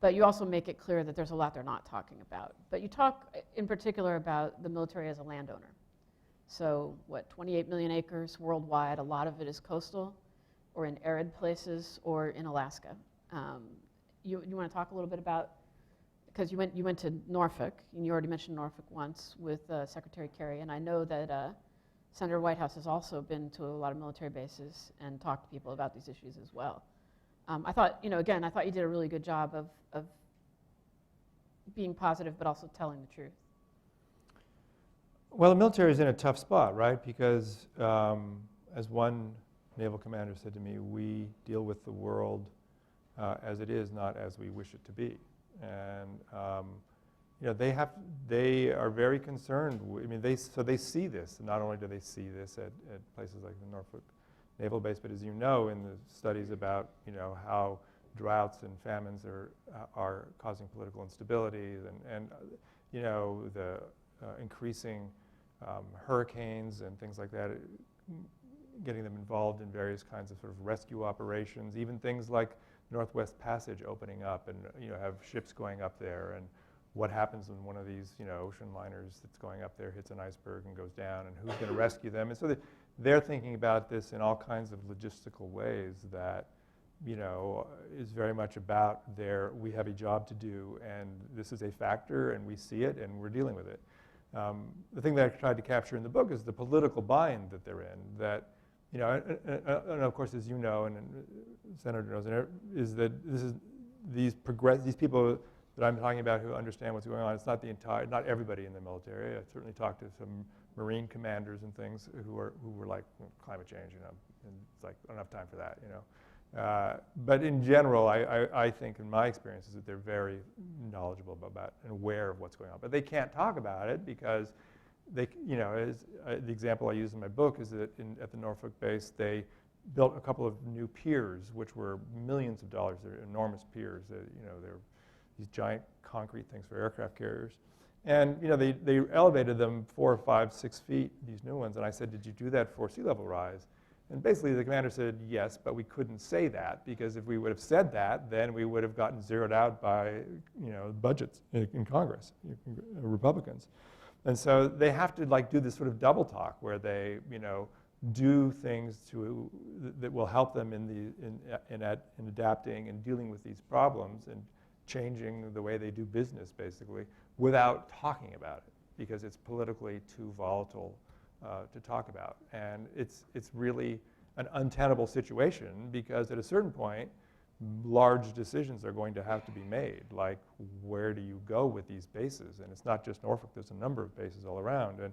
A: But you also make it clear that there's a lot they're not talking about. But you talk in particular about the military as a landowner. So 28 million acres worldwide, a lot of it is coastal or in arid places or in Alaska. You want to talk a little bit about, because you went to Norfolk, and you already mentioned Norfolk once with Secretary Kerry, and I know that Senator Whitehouse has also been to a lot of military bases and talked to people about these issues as well. I thought, again, I thought you did a really good job of being positive but also telling the truth.
B: Well, the military is in a tough spot, right? Because as one naval commander said to me, we deal with the world as it is, not as we wish it to be. And they are very concerned. They see this. Not only do they see this at places like the Norfolk Naval Base, but as you know, in the studies about how droughts and famines are causing political instability, and the increasing hurricanes and things like that, getting them involved in various kinds of sort of rescue operations, even things like Northwest Passage opening up and have ships going up there, and what happens when one of these ocean liners that's going up there hits an iceberg and goes down, and who's going to rescue them. And so they're thinking about this in all kinds of logistical ways that is very much about we have a job to do, and this is a factor, and we see it, and we're dealing with it. The thing that I tried to capture in the book is the political buy-in that they're in, that and of course, as you know, and the Senator knows, is that these people that I'm talking about who understand what's going on. It's not everybody in the military. I certainly talked to some Marine commanders and things who were like, climate change, and it's like, I don't have time for that, But in general, I think in my experience is that they're very knowledgeable about and aware of what's going on. But they can't talk about it because the example I use in my book is that at the Norfolk base, they built a couple of new piers, which were millions of dollars. They're enormous piers. They're these giant concrete things for aircraft carriers. And they elevated them 4 or 5, 6 feet, these new ones. And I said, did you do that for sea level rise? And basically the commander said, yes, but we couldn't say that, because if we would have said that, then we would have gotten zeroed out by budgets in Congress, Republicans. And so they have to do this sort of double talk where they do things that will help them in adapting and dealing with these problems and changing the way they do business, basically, without talking about it, because it's politically too volatile to talk about. And it's really an untenable situation, because at a certain point, large decisions are going to have to be made, like where do you go with these bases? And it's not just Norfolk, there's a number of bases all around. And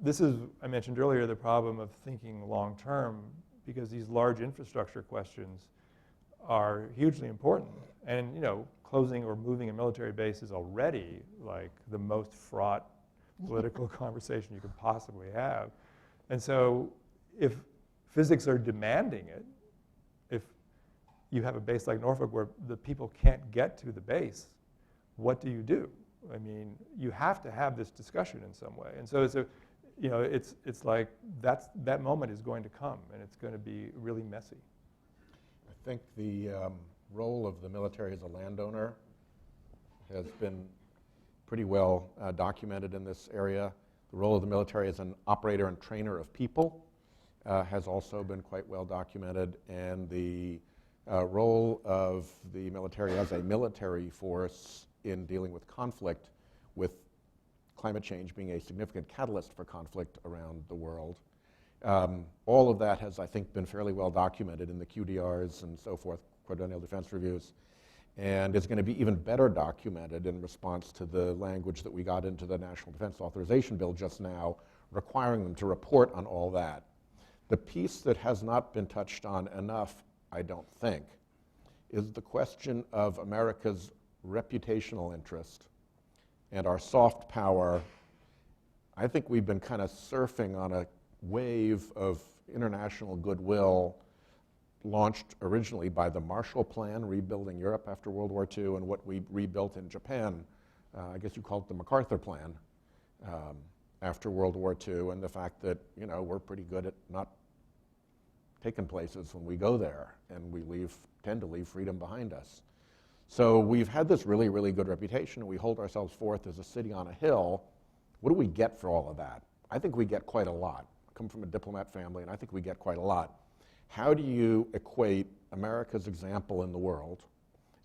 B: this is, I mentioned earlier, the problem of thinking long term, because these large infrastructure questions are hugely important. And closing or moving a military base is already like the most fraught political conversation you could possibly have. And so if physics are demanding it, if you have a base like Norfolk where the people can't get to the base, what do you do? I mean, you have to have this discussion in some way. And so it's like that moment is going to come, and it's going to be really messy.
C: I think the role of the military as a landowner has been pretty well documented in this area. The role of the military as an operator and trainer of people has also been quite well documented, and the role of the military as a military force in dealing with conflict, with climate change being a significant catalyst for conflict around the world. All of that has, I think, been fairly well documented in the QDRs and so forth, quadrennial defense reviews, and is going to be even better documented in response to the language that we got into the National Defense Authorization Bill just now, requiring them to report on all that. The piece that has not been touched on enough, I don't think, is the question of America's reputational interest and our soft power. I think we've been kind of surfing on a wave of international goodwill launched originally by the Marshall Plan, rebuilding Europe after World War II, and what we rebuilt in Japan. I guess you call it the MacArthur Plan after World War II, and the fact that we're pretty good at not taking places when we go there, and we tend to leave freedom behind us. So we've had this really, really good reputation, and we hold ourselves forth as a city on a hill. What do we get for all of that? I think we get quite a lot. I come from a diplomat family, and I think we get quite a lot. How do you equate America's example in the world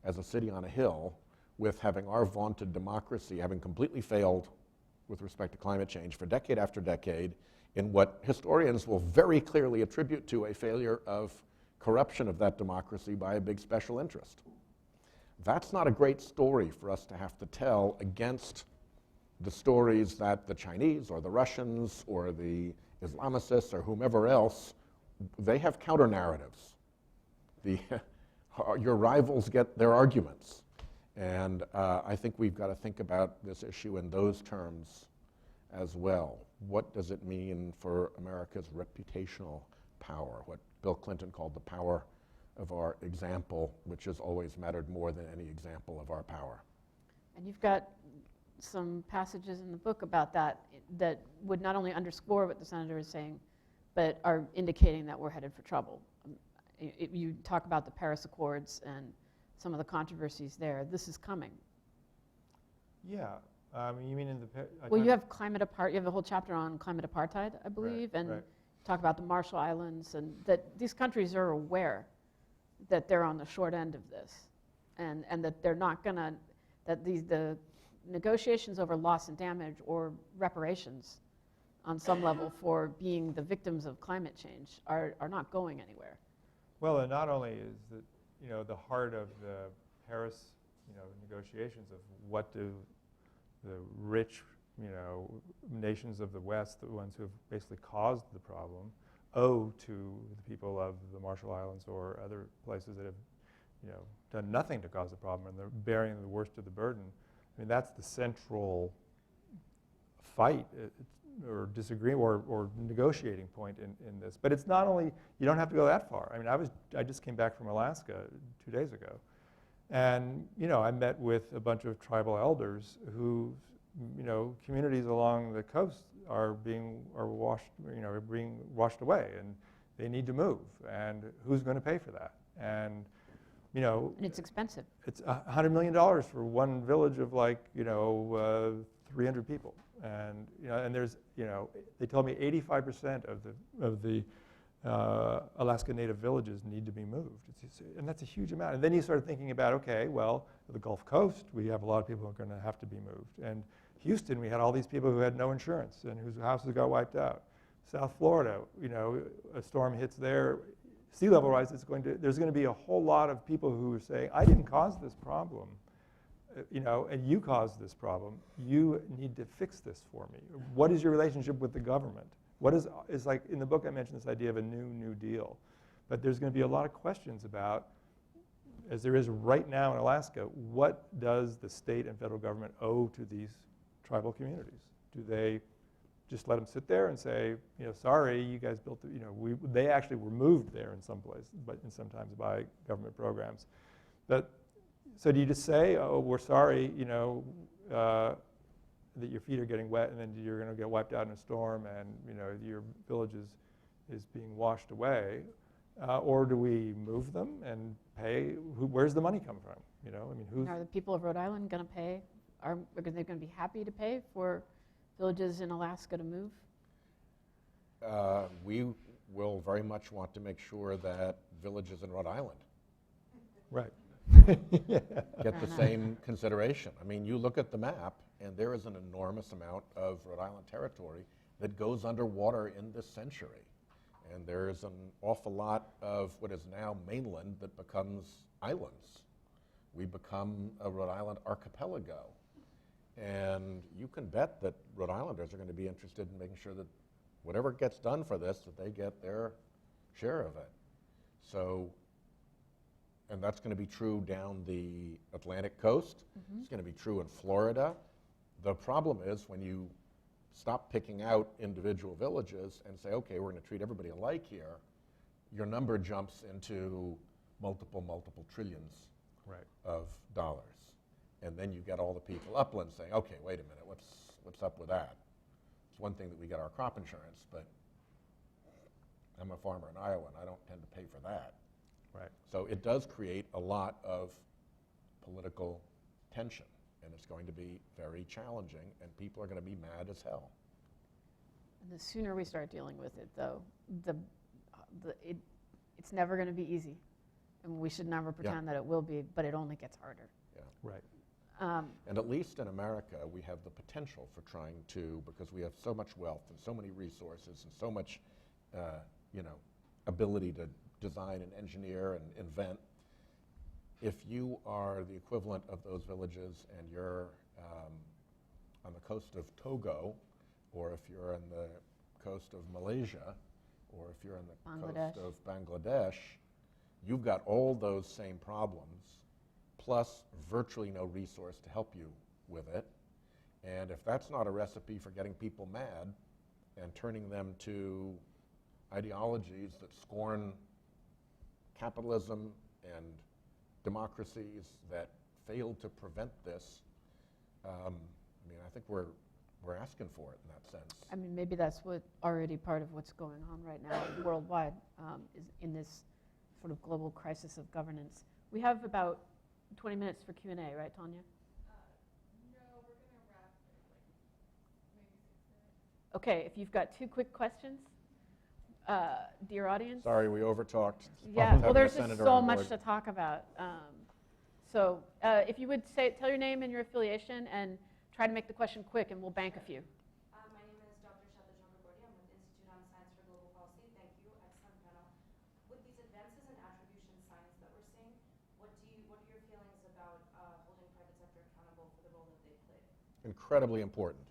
C: as a city on a hill with having our vaunted democracy having completely failed with respect to climate change for decade after decade, in what historians will very clearly attribute to a failure of corruption of that democracy by a big special interest. That's not a great story for us to have to tell against the stories that the Chinese or the Russians or the Islamicists or whomever else, they have counter-narratives. Your rivals get their arguments. And I think we've got to think about this issue in those terms as well. What does it mean for America's reputational power, what Bill Clinton called the power of our example, which has always mattered more than any example of our power.
A: And you've got some passages in the book about that would not only underscore what the senator is saying, but are indicating that we're headed for trouble. You talk about the Paris Accords and some of the controversies there. This is coming.
B: Yeah. You mean in the...
A: Well, you have climate apart. You have a whole chapter on climate apartheid, I believe,
B: right,
A: and
B: right.
A: Talk about the Marshall Islands, and that these countries are aware that they're on the short end of this, and that they're not going to, that the negotiations over loss and damage or reparations on some level for being the victims of climate change are not going anywhere.
B: Well, and not only is the heart of the Paris negotiations of what do the rich nations of the West, the ones who have basically caused the problem, owe to the people of the Marshall Islands or other places that have done nothing to cause the problem, and they're bearing the worst of the burden. I mean, that's the central fight or disagreement or negotiating point in this. But it's not only, you don't have to go that far. I mean, I just came back from Alaska 2 days ago, and I met with a bunch of tribal elders who, communities along the coast are being washed away, and they need to move. And who's going to pay for that? And
A: and it's expensive.
B: It's $100 million for one village of 300 people, and and there's they told me 85% of the Alaska Native villages need to be moved, and that's a huge amount. And then you start thinking about, okay, well, the Gulf Coast, we have a lot of people who are going to have to be moved, and Houston, we had all these people who had no insurance and whose houses got wiped out. South Florida, a storm hits there. Sea level rise, there's going to be a whole lot of people who are saying, I didn't cause this problem, and you caused this problem. You need to fix this for me. What is your relationship with the government? What is like, in the book I mentioned this idea of a New Deal, but there's going to be a lot of questions about, as there is right now in Alaska, what does the state and federal government owe to these tribal communities? Do they just let them sit there and say, sorry, you guys built they actually were moved there in some places, but sometimes by government programs. But so do you just say, oh, we're sorry, that your feet are getting wet, and then you're going to get wiped out in a storm, and your village is being washed away, or do we move them and pay? Where's the money come from? Who's?
A: Are the people of Rhode Island going to pay? Are they going to be happy to pay for villages in Alaska to move?
C: We will very much want to make sure that villages in Rhode Island
B: Right.
C: get the same consideration. I mean, you look at the map, and there is an enormous amount of Rhode Island territory that goes underwater in this century. And there's an awful lot of what is now mainland that becomes islands. We become a Rhode Island archipelago. And you can bet that Rhode Islanders are going to be interested in making sure that whatever gets done for this, that they get their share of it. So, and that's going to be true down the Atlantic coast. Mm-hmm. It's going to be true in Florida. The problem is when you stop picking out individual villages and say, okay, we're going to treat everybody alike here, your number jumps into multiple trillions of dollars. And then you get all the people upland saying, okay, wait a minute, what's up with that? It's one thing that we get our crop insurance, but I'm a farmer in Iowa and I don't tend to pay for that.
B: Right.
C: So it does create a lot of political tension, and it's going to be very challenging, and people are going to be mad as hell.
A: And the sooner we start dealing with it, though, it's never going to be easy. And we should never pretend that it will be, but it only gets harder.
C: Yeah.
B: Right.
C: And at least in America, we have the potential for trying to, because we have so much wealth and so many resources and so much, ability to design and engineer and invent. If you are the equivalent of those villages and you're on the coast of Togo, or if you're on the coast of Malaysia, or if you're on the coast of Bangladesh, you've got all those same problems, plus virtually no resource to help you with it. And if that's not a recipe for getting people mad and turning them to ideologies that scorn capitalism and democracies that fail to prevent this, I think we're asking for it in that sense.
A: I mean, maybe that's what already part of what's going on right now worldwide, is in this sort of global crisis of governance. We have about 20 minutes for Q&A, right, Tanya?
D: No, we're going to wrap it maybe 6 minutes.
A: Okay, if you've got 2 quick questions, dear audience.
C: Sorry, we overtalked.
A: Yeah, well, there's just so much to talk about. If you would tell your name and your affiliation and try to make the question quick, and we'll bank a few.
E: My name is Dr. Sheldon Whitehouse. I'm with Institute on Science for Global Policy. Thank you. Excellent panel. With these advances in attribution science that we're seeing, what are your feelings about holding private sector accountable for the role that they played?
C: Incredibly important,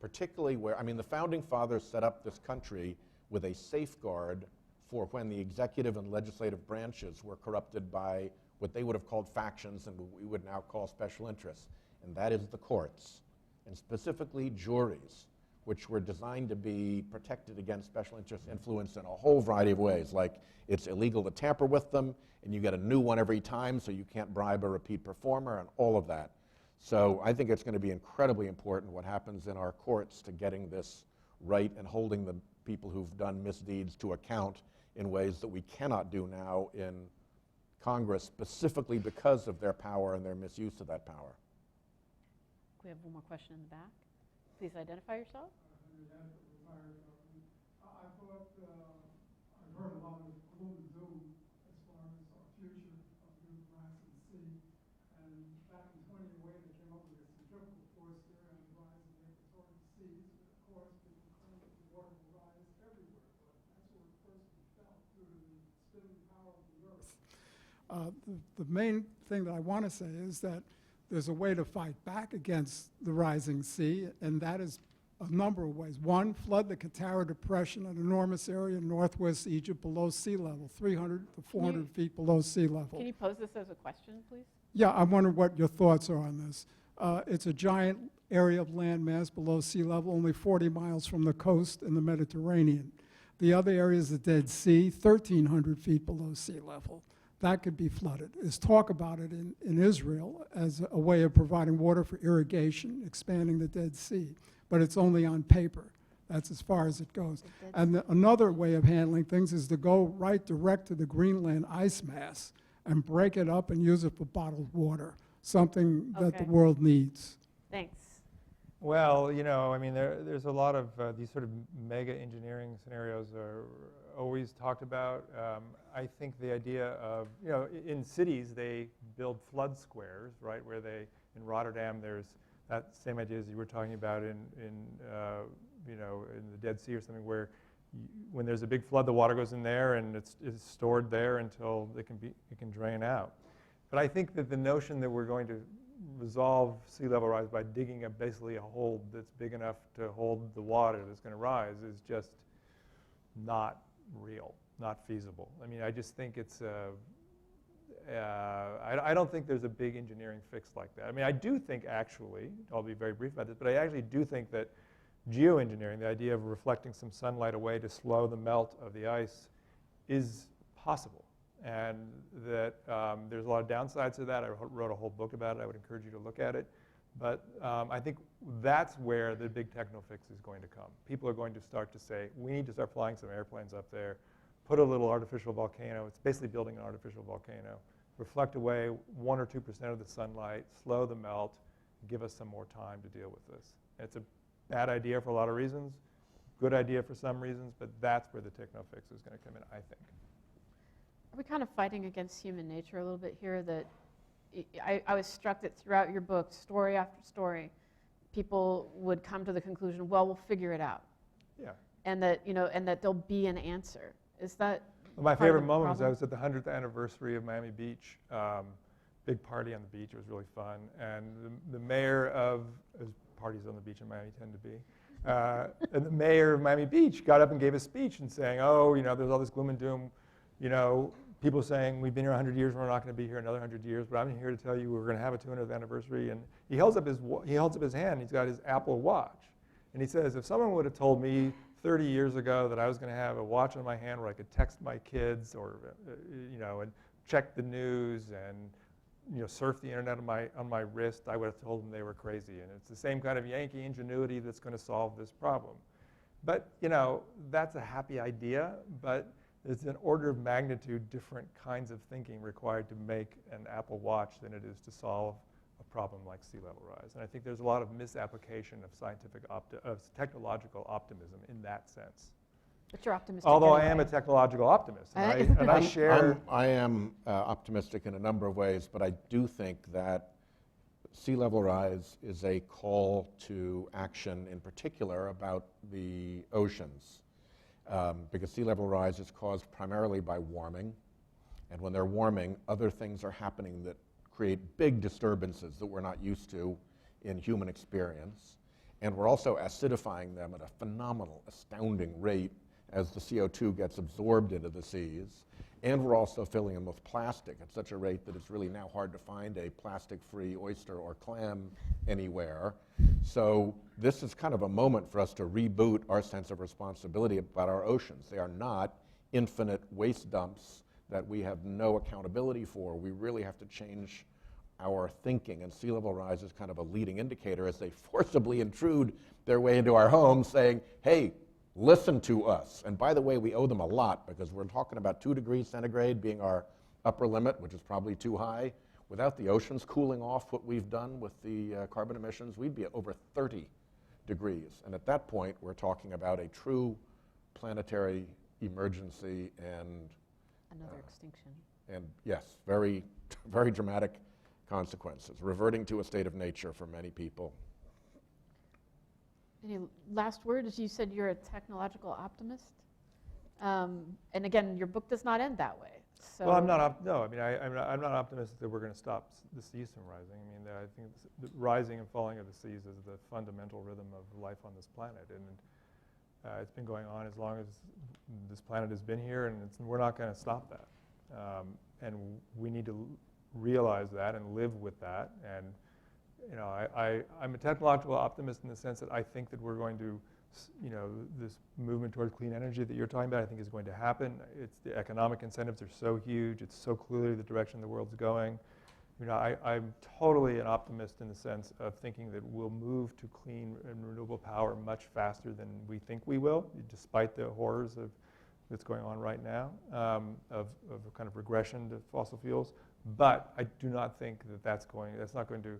C: particularly where, the Founding Fathers set up this country with a safeguard for when the executive and legislative branches were corrupted by what they would have called factions and what we would now call special interests, and that is the courts, and specifically juries, which were designed to be protected against special interest influence in a whole variety of ways, like it's illegal to tamper with them, and you get a new one every time, so you can't bribe a repeat performer, and all of that. So I think it's going to be incredibly important what happens in our courts to getting this right and holding the people who've done misdeeds to account in ways that we cannot do now in Congress, specifically because of their power and their misuse of that power.
A: We have one more question in the back. Please identify yourself.
F: I thought I've heard a lot of gloom and doom as far as our future of the rising sea. And back in 2008, they came up with a centrifugal force theory on the rise of the equatorial seas. Of course, people claim that the water will rise everywhere, but that's where it first fell due to the spinning power of the earth. The main thing that I want to say is that there's a way to fight back against the rising sea, and that is a number of ways. One, flood the Qattara Depression, an enormous area in northwest Egypt below sea level, 300 to 400 feet below sea level.
A: Can you pose this as a question, please?
F: Yeah, I wonder what your thoughts are on this. It's a giant area of land mass below sea level, only 40 miles from the coast in the Mediterranean. The other area is the Dead Sea, 1,300 feet below sea level. That could be flooded. There's talk about it in Israel as a way of providing water for irrigation, expanding the Dead Sea, but it's only on paper. That's as far as it goes. And another way of handling things is to go right direct to the Greenland ice mass and break it up and use it for bottled water, something that the world needs.
A: Thanks.
B: Well, there's a lot of these sort of mega engineering scenarios are always talked about. I think the idea of, in cities they build flood squares, right, where in Rotterdam there's that same idea as you were talking about in the Dead Sea or something, where when there's a big flood, the water goes in there and it's stored there until it can drain out. But I think that the notion that we're going to resolve sea level rise by digging up basically a hole that's big enough to hold the water that's going to rise is just not real, not feasible. I just think it's I don't think there's a big engineering fix like that. I do think actually, I'll be very brief about this, but I actually do think that geoengineering, the idea of reflecting some sunlight away to slow the melt of the ice, is possible. And that there's a lot of downsides to that. I wrote a whole book about it. I would encourage you to look at it. But I think that's where the big techno fix is going to come. People are going to start to say, we need to start flying some airplanes up there, put a little artificial volcano. It's basically building an artificial volcano. Reflect away 1 or 2% of the sunlight, slow the melt, give us some more time to deal with this. It's a bad idea for a lot of reasons, good idea for some reasons, but that's where the techno fix is going to come in, I think.
A: Are we kind of fighting against human nature a little bit here, that I was struck that throughout your book, story after story, people would come to the conclusion, well, we'll figure it out.
B: Yeah.
A: And that, and that there'll be an answer. Is that
B: Well, my
A: part of
B: favorite
A: the
B: moment was I
A: problem?
B: was at the 100th anniversary of Miami Beach. Big party on the beach. It was really fun. And the mayor of, as parties on the beach in Miami tend to be, and the mayor of Miami Beach got up and gave a speech and saying, oh, there's all this gloom and doom, people saying we've been here 100 years, we're not going to be here another 100 years, but I'm here to tell you we're going to have a 200th anniversary. And he holds up his hand. He's got his Apple Watch, and he says, if someone would have told me 30 years ago that I was going to have a watch on my hand where I could text my kids or and check the news and surf the internet on my wrist, I would have told them they were crazy. And it's the same kind of Yankee ingenuity that's going to solve this problem. But that's a happy idea, but there's an order of magnitude different kinds of thinking required to make an Apple Watch than it is to solve a problem like sea level rise. And I think there's a lot of misapplication of technological optimism in that sense.
A: But you're optimistic
B: Although I
A: anyway.
B: am a technological optimist, and I share.
C: I am optimistic in a number of ways, but I do think that sea level rise is a call to action, in particular about the oceans, because sea level rise is caused primarily by warming, and when they're warming, other things are happening that create big disturbances that we're not used to in human experience, and we're also acidifying them at a phenomenal, astounding rate as the CO2 gets absorbed into the seas, and we're also filling them with plastic at such a rate that it's really now hard to find a plastic-free oyster or clam anywhere. So this is kind of a moment for us to reboot our sense of responsibility about our oceans. They are not infinite waste dumps that we have no accountability for. We really have to change our thinking, and sea level rise is kind of a leading indicator as they forcibly intrude their way into our homes saying, hey, listen to us. And by the way, we owe them a lot because we're talking about 2 degrees centigrade being our upper limit, which is probably too high. Without the oceans cooling off what we've done with the carbon emissions, we'd be at over 30 degrees. And at that point, we're talking about a true planetary emergency and
A: Another extinction.
C: And yes, very, very dramatic consequences, reverting to a state of nature for many people.
A: Any last words? You said you're a technological optimist. And again, your book does not end that way. So
B: Well, I'm not optimistic that we're going to stop the seas from rising. I mean, I think the rising and falling of the seas is the fundamental rhythm of life on this planet. And it's been going on as long as this planet has been here, and we're not going to stop that. And we need to realize that and live with that. And I'm a technological optimist in the sense that I think that we're going to, this movement towards clean energy that you're talking about, I think is going to happen. The economic incentives are so huge. It's so clearly the direction the world's going. I'm totally an optimist in the sense of thinking that we'll move to clean and renewable power much faster than we think we will, despite the horrors that's going on right now, of a kind of regression to fossil fuels. But I do not think that's not going to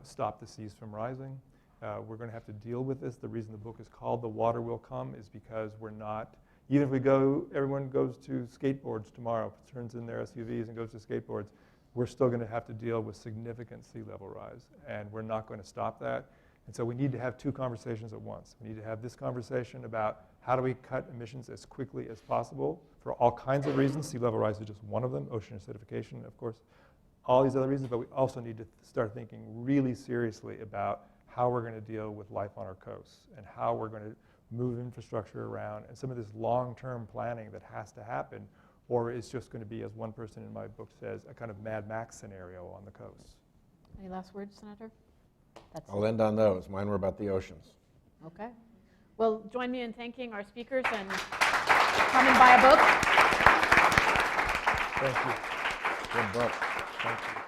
B: stop the seas from rising. We're going to have to deal with this. The reason the book is called The Water Will Come is because we're not, even if everyone goes to skateboards tomorrow, turns in their SUVs and goes to skateboards, we're still going to have to deal with significant sea level rise. And we're not going to stop that. And so we need to have 2 conversations at once. We need to have this conversation about how do we cut emissions as quickly as possible for all kinds of reasons. Sea level rise is just one of them, ocean acidification, of course, all these other reasons, but we also need to start thinking really seriously about how we're going to deal with life on our coasts and how we're going to move infrastructure around and some of this long-term planning that has to happen, or it's just going to be, as one person in my book says, a kind of Mad Max scenario on the coast.
A: Any last words, Senator?
C: I'll end on those. Mine were about the oceans.
A: Okay. Well, join me in thanking our speakers and come and buy a book.
B: Thank you.
C: Good book.
B: Thank you.